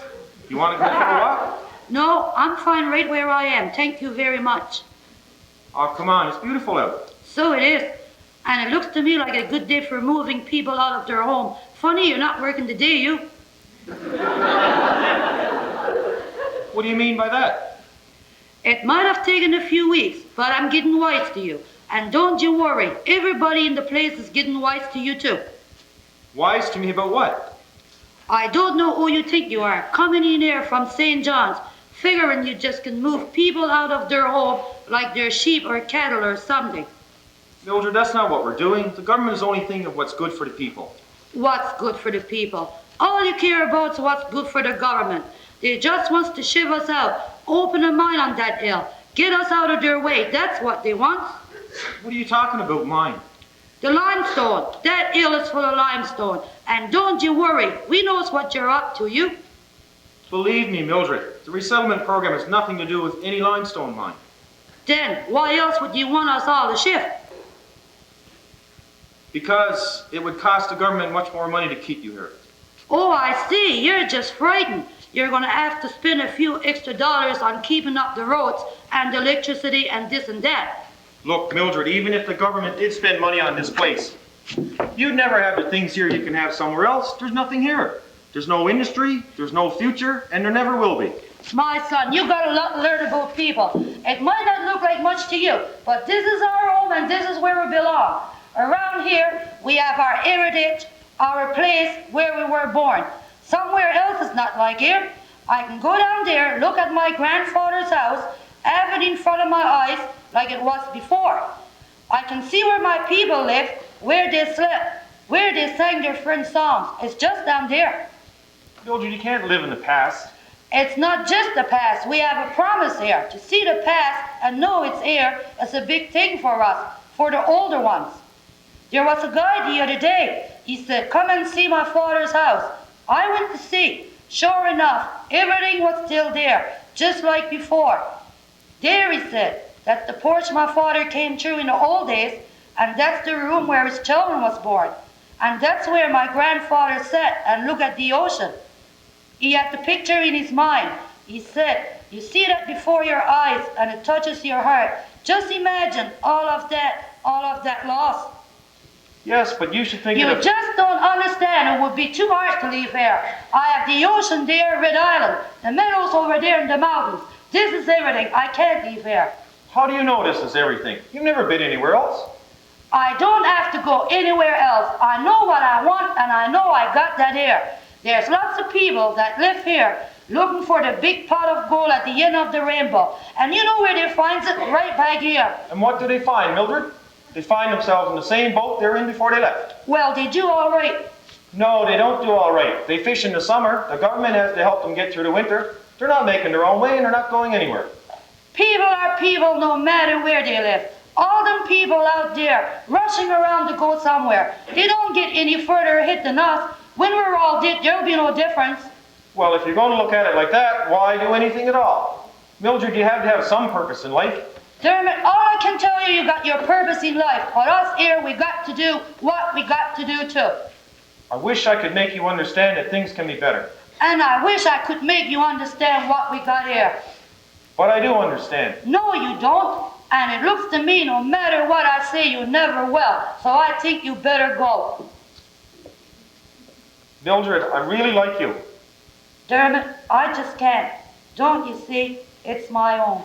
You want to go for a walk? No, I'm fine right where I am. Thank you very much. Oh, come on, it's beautiful out. So it is. And it looks to me like a good day for moving people out of their home. Funny you're not working today, you. What do you mean by that? It might have taken a few weeks, but I'm getting wise to you. And don't you worry, everybody in the place is getting wise to you too. Wise to me about what? I don't know who you think you are, coming in here from St. John's, figuring you just can move people out of their home like they're sheep or cattle or something. Mildred, that's not what we're doing. The government is only thinking of what's good for the people. What's good for the people? All you care about is what's good for the government. They just want to shiv us out, open a mine on that hill, get us out of their way. That's what they want. What are you talking about, mine? The limestone. That hill is full of limestone. And don't you worry. We knows what you're up to, you. Believe me, Mildred, the resettlement program has nothing to do with any limestone mine. Then why else would you want us all to shift? Because it would cost the government much more money to keep you here. Oh, I see. You're just frightened. You're going to have to spend a few extra dollars on keeping up the roads and the electricity and this and that. Look, Mildred, even if the government did spend money on this place, you'd never have the things here you can have somewhere else. There's nothing here. There's no industry, there's no future, and there never will be. My son, you got a lot to learn about people. It might not look like much to you, but this is our home and this is where we belong. Around here, we have our heritage, our place where we were born. Somewhere else is not like here. I can go down there, look at my grandfather's house, have it in front of my eyes like it was before. I can see where my people lived, where they slept, where they sang their friends' songs. It's just down there. Mildred, you can't live in the past. It's not just the past. We have a promise here. To see the past and know it's here is a big thing for us, for the older ones. There was a guy the other day. He said, come and see my father's house. I went to see. Sure enough, everything was still there, just like before. There, he said, that's the porch my father came through in the old days, and that's the room where his children was born. And that's where my grandfather sat and looked at the ocean. He had the picture in his mind. He said, you see that before your eyes and it touches your heart. Just imagine all of that loss. Yes, but you should think You of... just don't understand. It would be too hard to leave here. I have the ocean there, Red Island, the meadows over there in the mountains. This is everything. I can't leave here. How do you know this is everything? You've never been anywhere else. I don't have to go anywhere else. I know what I want and I know I got that here. There's lots of people that live here looking for the big pot of gold at the end of the rainbow. And you know where they find it? Right back here. And what do they find, Mildred? They find themselves in the same boat they were in before they left. Well, they do all right. No, they don't do all right. They fish in the summer. The government has to help them get through the winter. They're not making their own way and they're not going anywhere. People are people no matter where they live. All them people out there rushing around to go somewhere. They don't get any further ahead than us. When we're all dead, there'll be no difference. Well, if you're going to look at it like that, why do anything at all? Mildred, you have to have some purpose in life. Dermot, all I can tell you, you got your purpose in life. But us here, we got to do what we got to do too. I wish I could make you understand that things can be better. And I wish I could make you understand what we got here. But I do understand. No, you don't. And it looks to me, no matter what I say, you never will. So I think you better go. Mildred, I really like you. Dermot, I just can't. Don't you see? It's my own.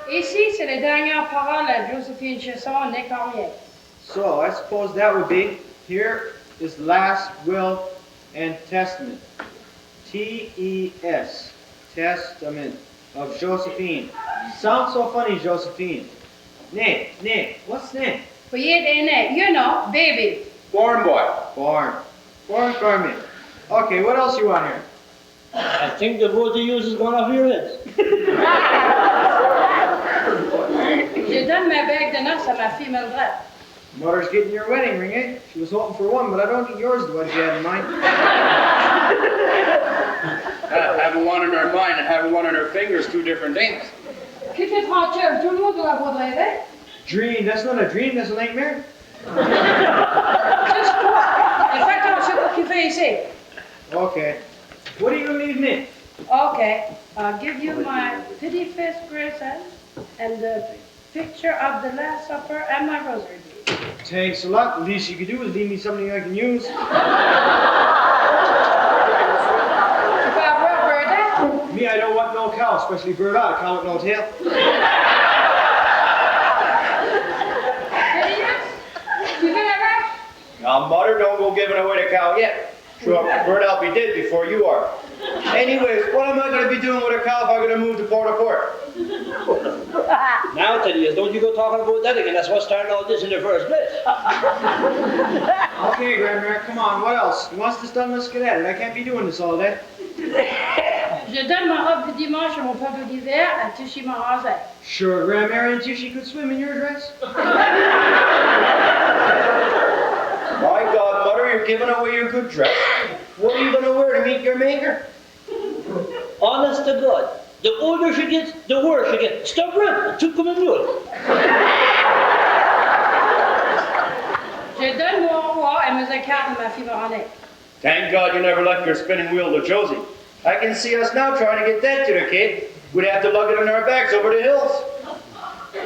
Ici, c'est les dernières paroles à Josephine Chesson, née Cormier. So I suppose that would be, here is the last will and testament. T-E-S, testament of Josephine. Sounds so funny, Josephine. Name, what's name? Foyer d'aîné, you know, baby. Born boy. Born Carmen. Okay, what else you want here? I think the word you use is going off your heads. Je donne ma bague de noces à ma fille Mildred. Mother's getting your wedding ring, eh? She was hoping for one, but I don't think yours is what she had in mind. Having one in her mind and having one in her fingers, two different things. Quittez tranquille, tout le monde doit avoir de rêver. Dream, that's not a dream, that's a nightmare. Juste toi. Et fais attention à ce qu'il fait ici. Okay. What are you gonna leave me? Okay, I'll give you my pretty face bracelet and the picture of the Last Supper and my rosary beads. Thanks a lot. The least you could do is leave me something I can use. Tu peux avoir birthday? Me, I don't want no cow, especially bird out, a cow with no tail. Phineas? Tu veux la vache? Now, Mother, don't go giving away the cow yet. Sure, bird out be dead before you are. Anyways, what am I going to be doing with a cow if I'm going to move to Port-au-Port? Now I tell you is, don't you go talking about that again. That's what started all this in the first place. Okay, Grandmère, come on, what else? Once this done, let's get at it. I can't be doing this all day. Je donne ma robe du dimanche à mon papa d'hiver à Tushy Marazet. Sure, Grandmère, and she could swim in your dress? My God, Mother, you're giving away your good dress. What are you going to wear to meet your maker? Honest to God, the older she gets, the worse she gets. Stop running, to come and do it. Je donne mon roi et mes cartes à ma fille Véronique. Thank God you never left your spinning wheel to Josie. I can see us now trying to get that to the kid. We'd have to lug it on our backs over the hills.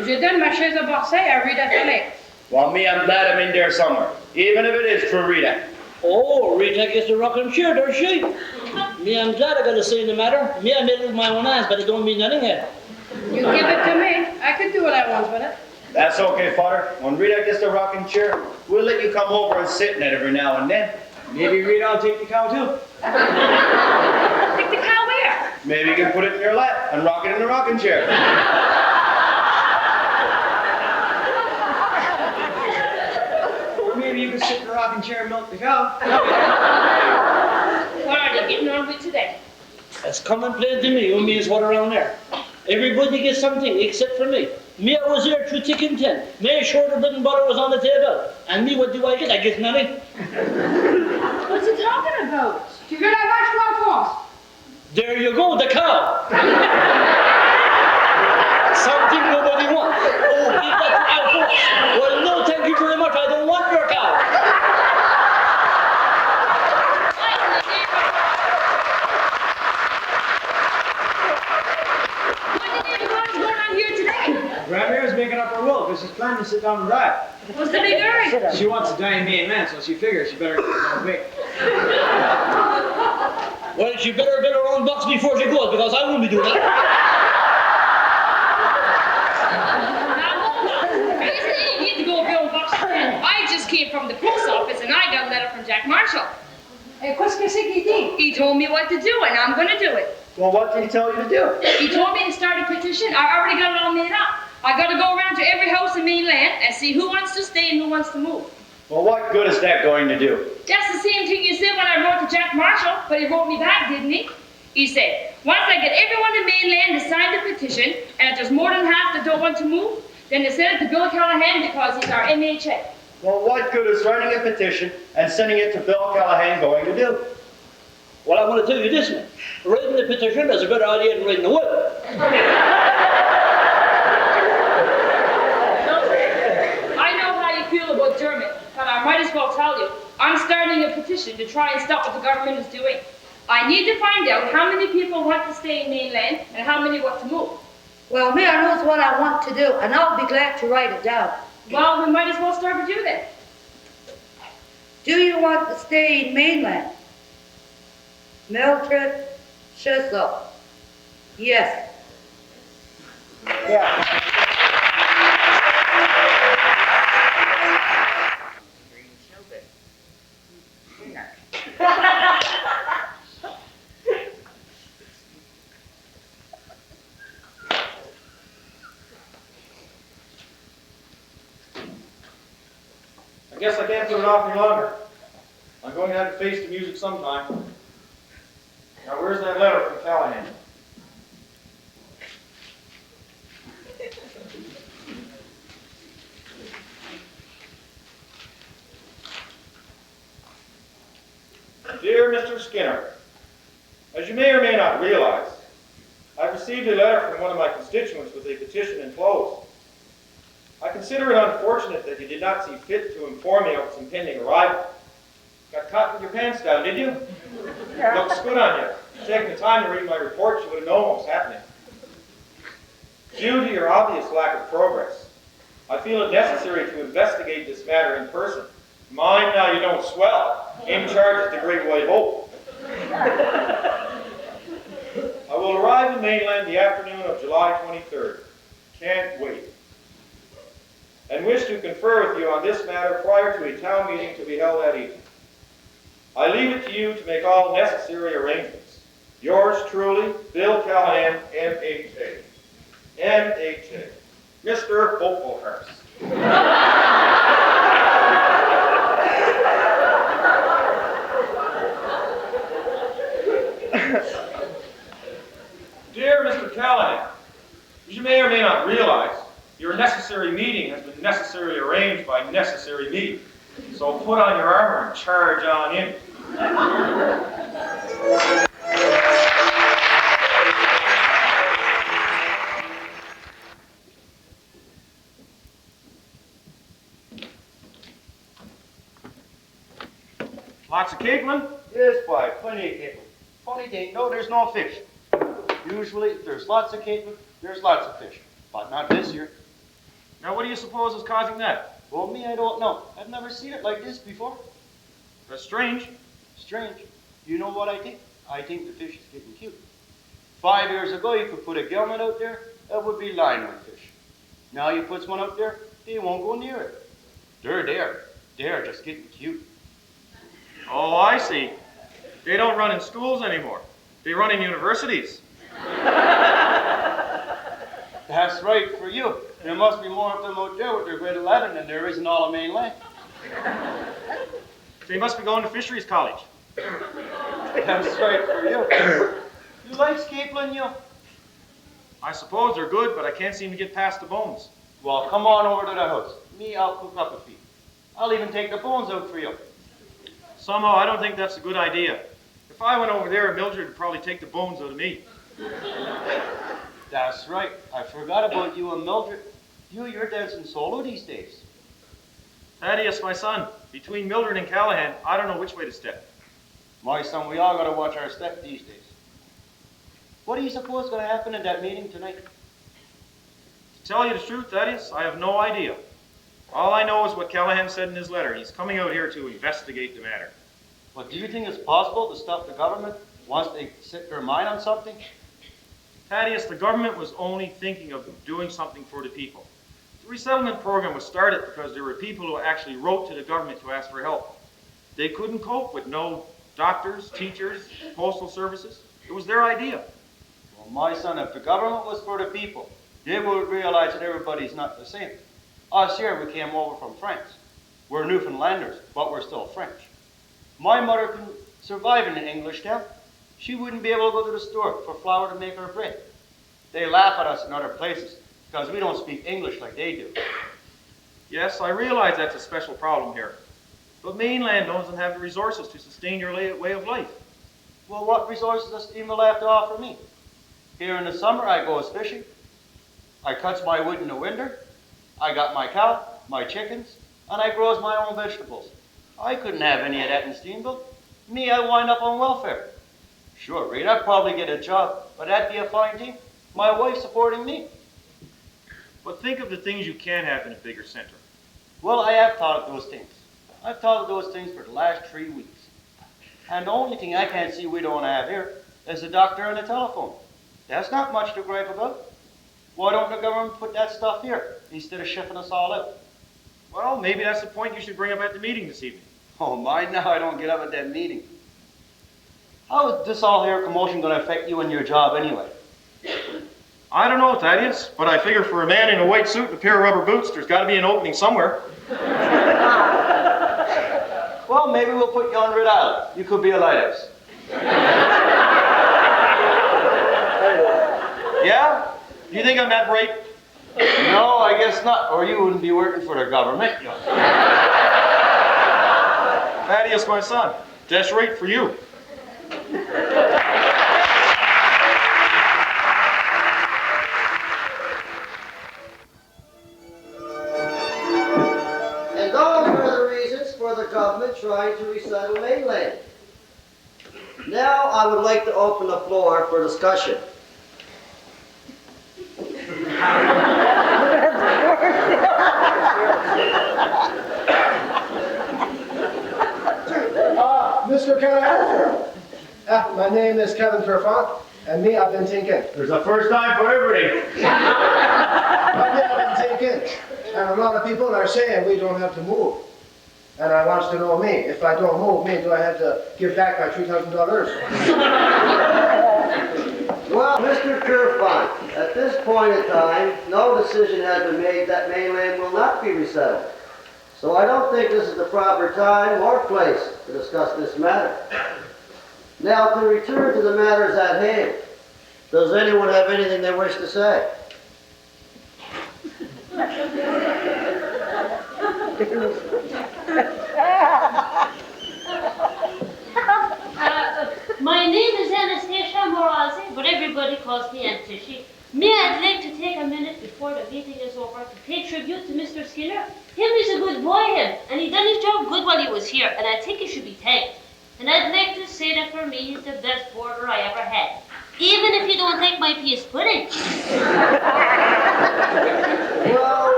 Je donne ma chaise à Marseille à Rita Phillips. Well, me, I'm glad I'm in there somewhere, even if it is for Rita. Oh, Rita gets the rocking chair, does she? Me, I'm glad I got a say in the matter. Me, I made it with my own hands, but it don't mean nothing yet. You give it to me. I can do what I want with it. That's okay, Father. When Rita gets the rocking chair, we'll let you come over and sit in it every now and then. Maybe Rita will take the cow too. Take the cow where? Maybe you can put it in your lap and rock it in the rocking chair. Or maybe you could sit in the rocking chair and milk the cow. What are you getting on with today? That's coming plain to me. You means what around there? Everybody gets something except for me. Me, I was there through thick and thin. Made sure the bread and butter was on the table. And me, what do I get? I get nothing. What's he talking about? Tu veux la vache ou en France? There you go, the cow. Something nobody wants. Oh, give that to Alphonse. Well, no, thank you very much. I don't want your cow. Grandmare's making up her will because she's planning to sit down and ride. What's the big hurry? She wants to die in Maine man, so she figures she better get her big. Well, she better build her own box before she goes, because I won't be doing that. Now, hold on. You need to go build box. I just came from the post office and I got a letter from Jack Marshall. Et qu'est-ce que c'est qu'il dit? He told me what to do and I'm going to do it. Well, what did he tell you to do? He told me to start a petition. I already got it all made up. I got to go around to every house in mainland and see who wants to stay and who wants to move. Well, what good is that going to do? That's the same thing you said when I wrote to Jack Marshall, but he wrote me back, didn't he? He said, once I get everyone in mainland to sign the petition, and if there's more than half that don't want to move, then they send it to Bill Callahan because he's our MHA. Well, what good is writing a petition and sending it to Bill Callahan going to do? Well, I want to tell you this, man. Writing the petition is a better idea than writing the will. I know how you feel about Dermot, but I might as well tell you, I'm starting a petition to try and stop what the government is doing. I need to find out how many people want to stay in mainland and how many want to move. Well, me, I knows what I want to do, and I'll be glad to write it down. Well, we might as well start with you then. Do you want to stay in mainland? Mildred Chisholm. Yes. Yeah. I guess I can't put it off any longer. I'm going to have to face the music sometime. Now, where's that letter from Callahan? Dear Mr. Skinner, as you may or may not realize, I've received a letter from one of my constituents with a petition enclosed. I consider it unfortunate that you did not see fit to inform me of its impending arrival. Got caught with your pants down, did you? Looks good on you. If you'd taken the time to read my report, you would have known what was happening. Due to your obvious lack of progress, I feel it necessary to investigate this matter in person. Mind now you don't swell. In charge is the Great White Hope. I will arrive in mainland the afternoon of July 23rd. Can't wait. And wish to confer with you on this matter prior to a town meeting to be held that evening. I leave it to you to make all necessary arrangements. Yours truly, Bill Callahan, MHA. MHA. Mr. Opalhurst. Dear Mr. Callahan, as you may or may not realize, your necessary meeting has been necessarily arranged by necessary me. So put on your armor and charge on in. Lots of capelin? Yes, boy, plenty of capelin. Funny thing, no, there's no fish. Usually, if there's lots of capelin, there's lots of fish. But not this year. Now what do you suppose is causing that? Well, me, I don't know. I've never seen it like this before. That's strange. Strange. You know what I think? I think the fish is getting cute. 5 years ago, you could put a gilmet out there, that would be lined with fish. Now you put one out there, they won't go near it. They're there. They're just getting cute. Oh, I see. They don't run in schools anymore. They run in universities. That's right for you. There must be more of them out there with their grade 11 than there is in all of mainland. They must be going to fisheries college. That's right for you. You like capelin, you? I suppose they're good, but I can't seem to get past the bones. Well, come on over to the house. Me, I'll cook up a feed. I'll even take the bones out for you. Somehow, I don't think that's a good idea. If I went over there, Mildred would probably take the bones out of me. That's right. I forgot about you and Mildred. You're dancing solo these days. Thaddeus, my son, between Mildred and Callahan, I don't know which way to step. My son, we all gotta watch our step these days. What do you suppose is gonna happen in that meeting tonight? To tell you the truth, Thaddeus, I have no idea. All I know is what Callahan said in his letter. He's coming out here to investigate the matter. But do you think it's possible to stop the government once they set their mind on something? Thaddeus, the government was only thinking of doing something for the people. The resettlement program was started because there were people who actually wrote to the government to ask for help. They couldn't cope with no doctors, teachers, postal services. It was their idea. Well, my son, if the government was for the people, they would realize that everybody's not the same. Us here, we came over from France. We're Newfoundlanders, but we're still French. My mother can survive in an English town. She wouldn't be able to go to the store for flour to make her bread. They laugh at us in other places because we don't speak English like they do. Yes, I realize that's a special problem here. But mainland doesn't have the resources to sustain your way of life. Well, what resources does Steamville have to offer me? Here in the summer, I goes fishing. I cuts my wood in the winter. I got my cow, my chickens, and I grows my own vegetables. I couldn't have any of that in Steamville. Me, I wind up on welfare. Sure, Reed, I'd probably get a job, but that'd be a fine thing. My wife supporting me. But think of the things you can have in a bigger center. Well, I have thought of those things. I've thought of those things for the last 3 weeks. And the only thing I can't see we don't have here is a doctor and a telephone. That's not much to gripe about. Why don't the government put that stuff here instead of shipping us all out? Well, maybe that's the point you should bring up at the meeting this evening. Oh, mind now I don't get up at that meeting. How is this all here commotion going to affect you and your job anyway? I don't know, Thaddeus, but I figure for a man in a white suit and a pair of rubber boots, there's got to be an opening somewhere. Well, maybe we'll put you on Red Island. You could be a lighthouse. Yeah? You think I'm that bright? No, I guess not, or you wouldn't be working for the government. Thaddeus, my son, that's right for you. And those are the reasons for the government trying to resettle mainland. Now I would like to open the floor for discussion. Mr. Callahan, my name is Kevin Turfont, and me, I've been thinking. There's a first time for everything. I've been thinking, and a lot of people are saying we don't have to move. And I want to know me, if I don't move, do I have to give back my $3,000? Well, Mr. Turfont, At this point in time, no decision has been made that mainland will not be resettled. So I don't think this is the proper time or place to discuss this matter. Now, to return to the matters at hand, does anyone have anything they wish to say? My name is Anastasia Morazi, but everybody calls me Aunt Tishy. May I like to take a minute before the meeting is over to pay tribute to Mr. Skinner? Him is a good boy, him, and he done his job good while he was here, and I think he should be thanked. And I'd like to say that for me, he's the best boarder I ever had. Even if you don't take my peas pudding.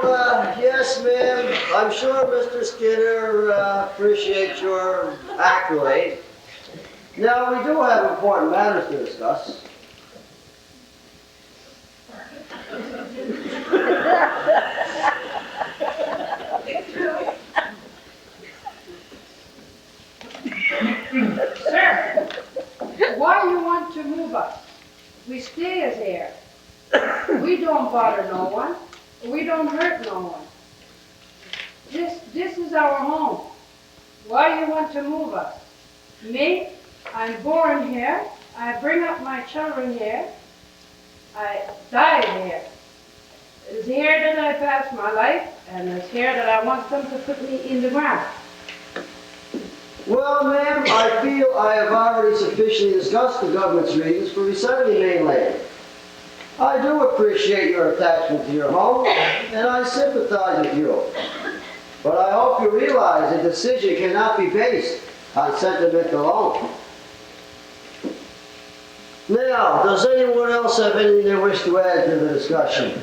Well, yes, ma'am. I'm sure Mr. Skinner appreciates your accolade. Now, we do have important matters to discuss. Sir, why you want to move us? We stay as here. We don't bother no one. We don't hurt no one. This is our home. Why you want to move us? Me, I'm born here. I bring up my children here. I died here. It's here that I pass my life, and it's here that I want them to put me in the ground. Well, ma'am, I feel I have already sufficiently discussed the government's reasons for resettling mainland. I do appreciate your attachment to your home, and I sympathize with you. But I hope you realize a decision cannot be based on sentiment alone. Now, does anyone else have anything they wish to add to the discussion?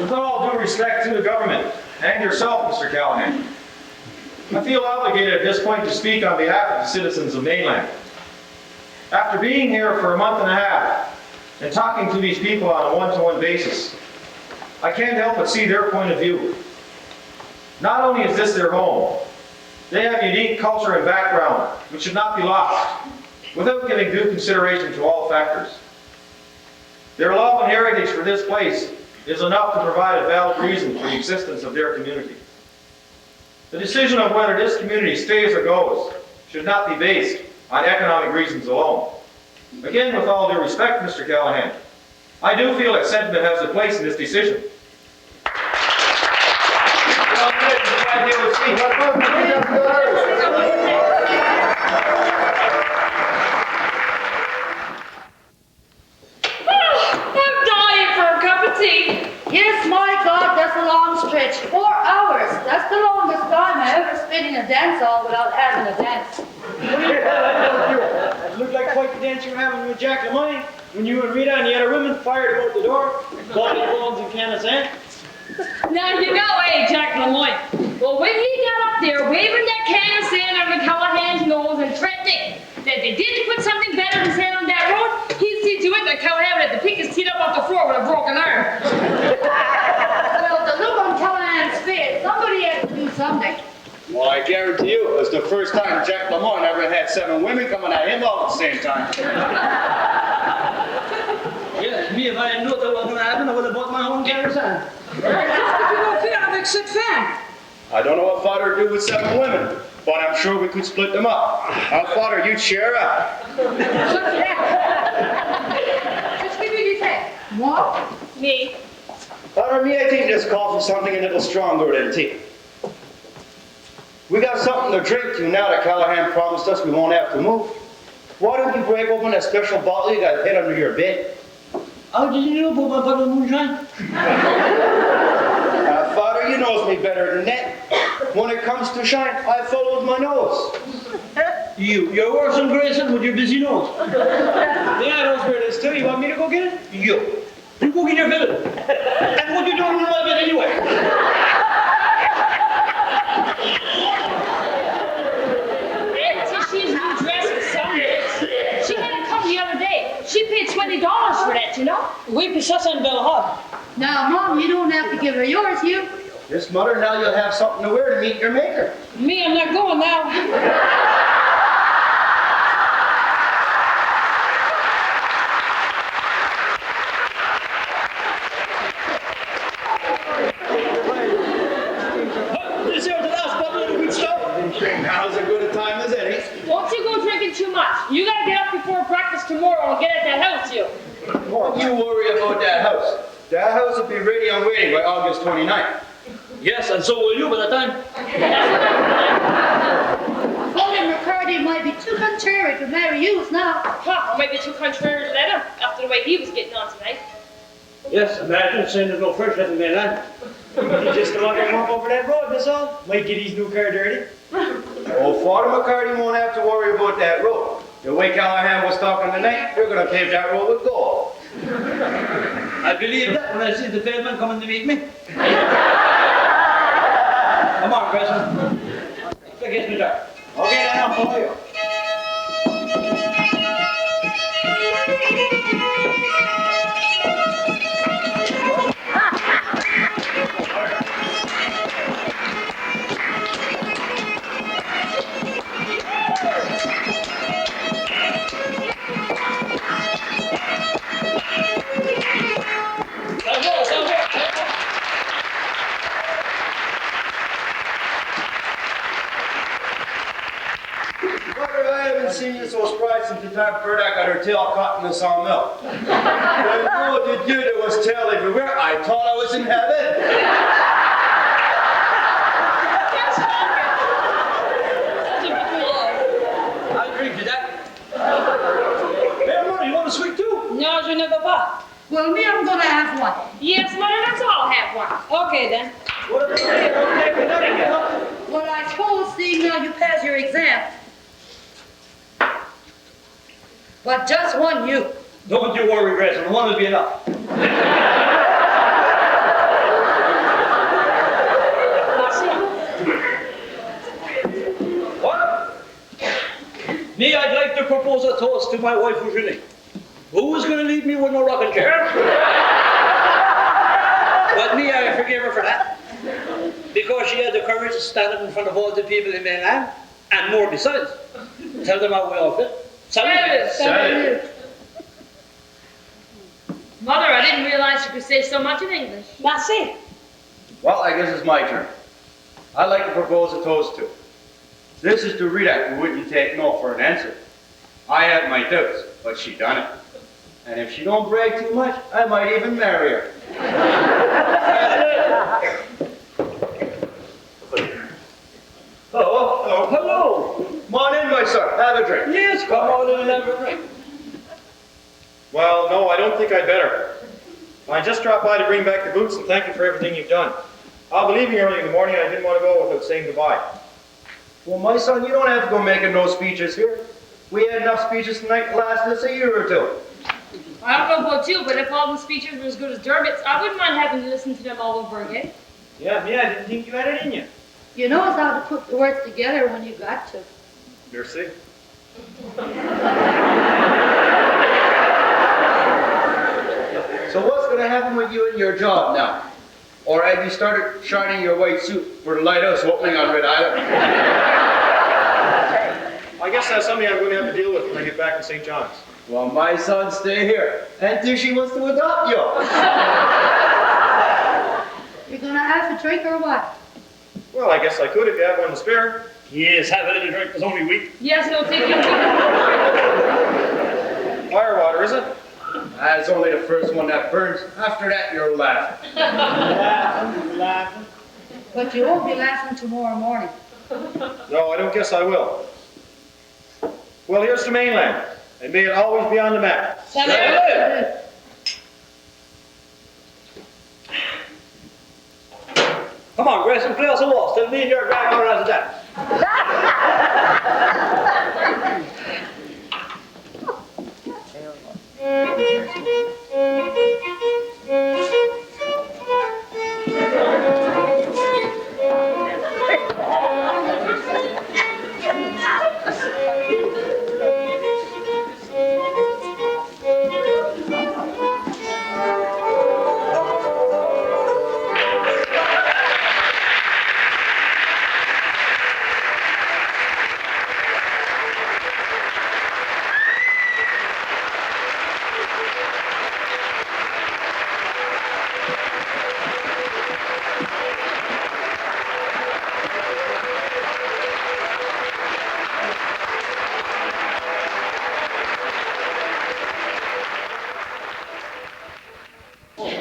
With all due respect to the government and yourself, Mr. Callahan, I feel obligated at this point to speak on behalf of the citizens of mainland. After being here for a month and a half and talking to these people on a one-to-one basis, I can't help but see their point of view. Not only is this their home, they have unique culture and background which should not be lost without giving due consideration to all factors. Their love and heritage for this place is enough to provide a valid reason for the existence of their community. The decision of whether this community stays or goes should not be based on economic reasons alone. Again, with all due respect, Mr. Callahan, I do feel that sentiment has a place in this decision. I'm dying for a cup of tea. Yes, my God, that's a long stretch. 4 hours. That's the longest time I ever spent in a dance hall without having a dance. It looked like quite the dance you were having with Jack LeMoyne when you and Rita and the other women fired him out the door. Bobby Bones and Candace Ann. Now you know, Jack LeMoyne. Well, when he got up there waving that can of sand over Callahan's nose and threatening that they didn't put something better than sand on that road, he'd see to it that Callahan would have to pick his teeth up off the floor with a broken arm. Well, the look on Callahan's face, somebody had to do something. Well, I guarantee you, it was the first time Jack LeMoyne ever had 7 women coming at him all at the same time. Yes, me, if I had known that was going to happen, I would have bought my own kerosene. I don't know what father would do with 7 women, but I'm sure we could split them up. Our father, you'd share up. Just give me this head. What? Me. Father, me, I think this calls for something a little stronger than tea. We got something to drink to now that Callahan promised us we won't have to move. Why don't you break open that special bottle you got hid under your bed? How did you know about my bottle of moonshine? Father, you knows me better than that. When it comes to shine, I follow with my nose. You're worse than Grayson with your busy nose. Yeah, I knows where it is too. You want me to go get it? You go get your fiddle. And what you doing in my bed anyway? Aunt Tishy's new dress is something $70 for that, you know? Oui, puis ça, c'est une belle robe. Now, Mom, you don't have to give her yours, you. Yes, Mother, now you'll have something to wear to meet your maker. Me, I'm not going now. This here's the last bottle of the good stuff. Now's as good a time as any. Don't you go drinking too much. You gotta get up before practice tomorrow and get at that house, you. Don't you worry about that house. That house will be ready and waiting by August 29th. Yes, and so will you by the time. Father McCarty might be too contrary to marry you now. Huh, or maybe too contrary to let him after the way he was getting on tonight. Yes, imagine saying there's no fresh left in mainland. He just don't want to walk over that road, that's all. Might get his new car dirty. Oh, Father McCarty won't have to worry about that road. The way Callahan was talking tonight, they're going to pave that road with gold. I believe that when I see the pavement coming to meet me. Come on, Grayson. Forget me there. Okay, then I'll follow you. Mother, I haven't seen you so surprised since the time Burdock got her tail caught in the sawmill. I know the dude that was tail everywhere. I thought I was in heaven. I'll drink to that. Hey, Mother, you want a sweet too? No, je ne veux pas. Well, me, I'm gonna have one. Yes, Mother, let's all have one. Okay, then. What about you? Don't take another yet. Well, I suppose seeing now you pass your exam. But just one you. Don't you worry, Grayson. One will be enough. What? Me, I'd like to propose a toast to my wife, Eugenie. Who is going to leave me with no rocking chair? But me, I forgive her for that. Because she had the courage to stand up in front of all the people in mainland, and more besides. Tell them how we all feel. Salut. Mother, I didn't realize you could say so much in English. Merci. Well, I guess it's my turn. I'd like to propose a toast to. This is to Rita, who wouldn't take no for an answer. I had my doubts, but she done it. And if she don't brag too much, I might even marry her. Hello. Hello. Come on in, my son. Have a drink. Yes, come on in and have a drink. Well, no, I don't think I'd better. I just dropped by to bring back the boots and thank you for everything you've done. I'll be leaving early in the morning and I didn't want to go without saying goodbye. Well, my son, you don't have to go making no speeches here. We had enough speeches tonight to last us a year or two. I don't know about you, but if all the speeches were as good as Dermot's, I wouldn't mind having to listen to them all over again. Yeah, me, I didn't think you had it in you. You know how to put the words together when you got to. Merci. So what's going to happen with you and your job now? Or have you started shining your white suit for the lighthouse opening on Red Island? I guess that's something I'm going to have to deal with when I get back to St. John's. Well, my son, stay here. And Tishy wants to adopt you. You're gonna have to drink or what? Well, I guess I could if you have one to spare. Yes, have a little drink. It's only weak. Yes, no, take you. Firewater, is it? That's only the first one that burns. After that, you're laughing. Laughing. But you won't be laughing tomorrow morning. No, I don't guess I will. Well, here's to mainland, and may it always be on the map. Salut. Come on, Grayson, play us a waltz. Tell me and your grandmother has a dance.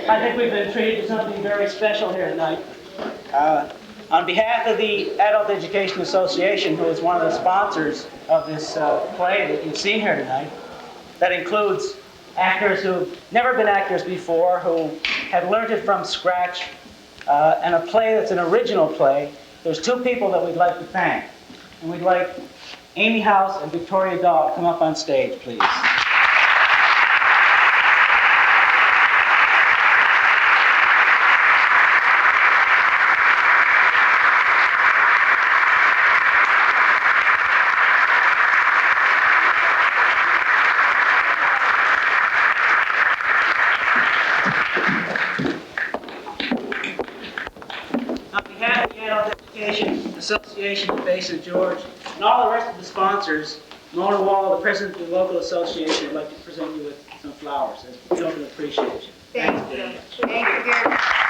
I think we've been treated to something very special here tonight. On behalf of the Adult Education Association, who is one of the sponsors of this play that you've seen here tonight, that includes actors who've never been actors before, who have learned it from scratch, and a play that's an original play, there's two people that we'd like to thank. And we'd like Amy House and Victoria Dahl to come up on stage, please. Association of Bay St. George, and all the rest of the sponsors, Mona Wall, the president of the local association, would like to present you with some flowers as a token of appreciation. Thank you. Thank you very much.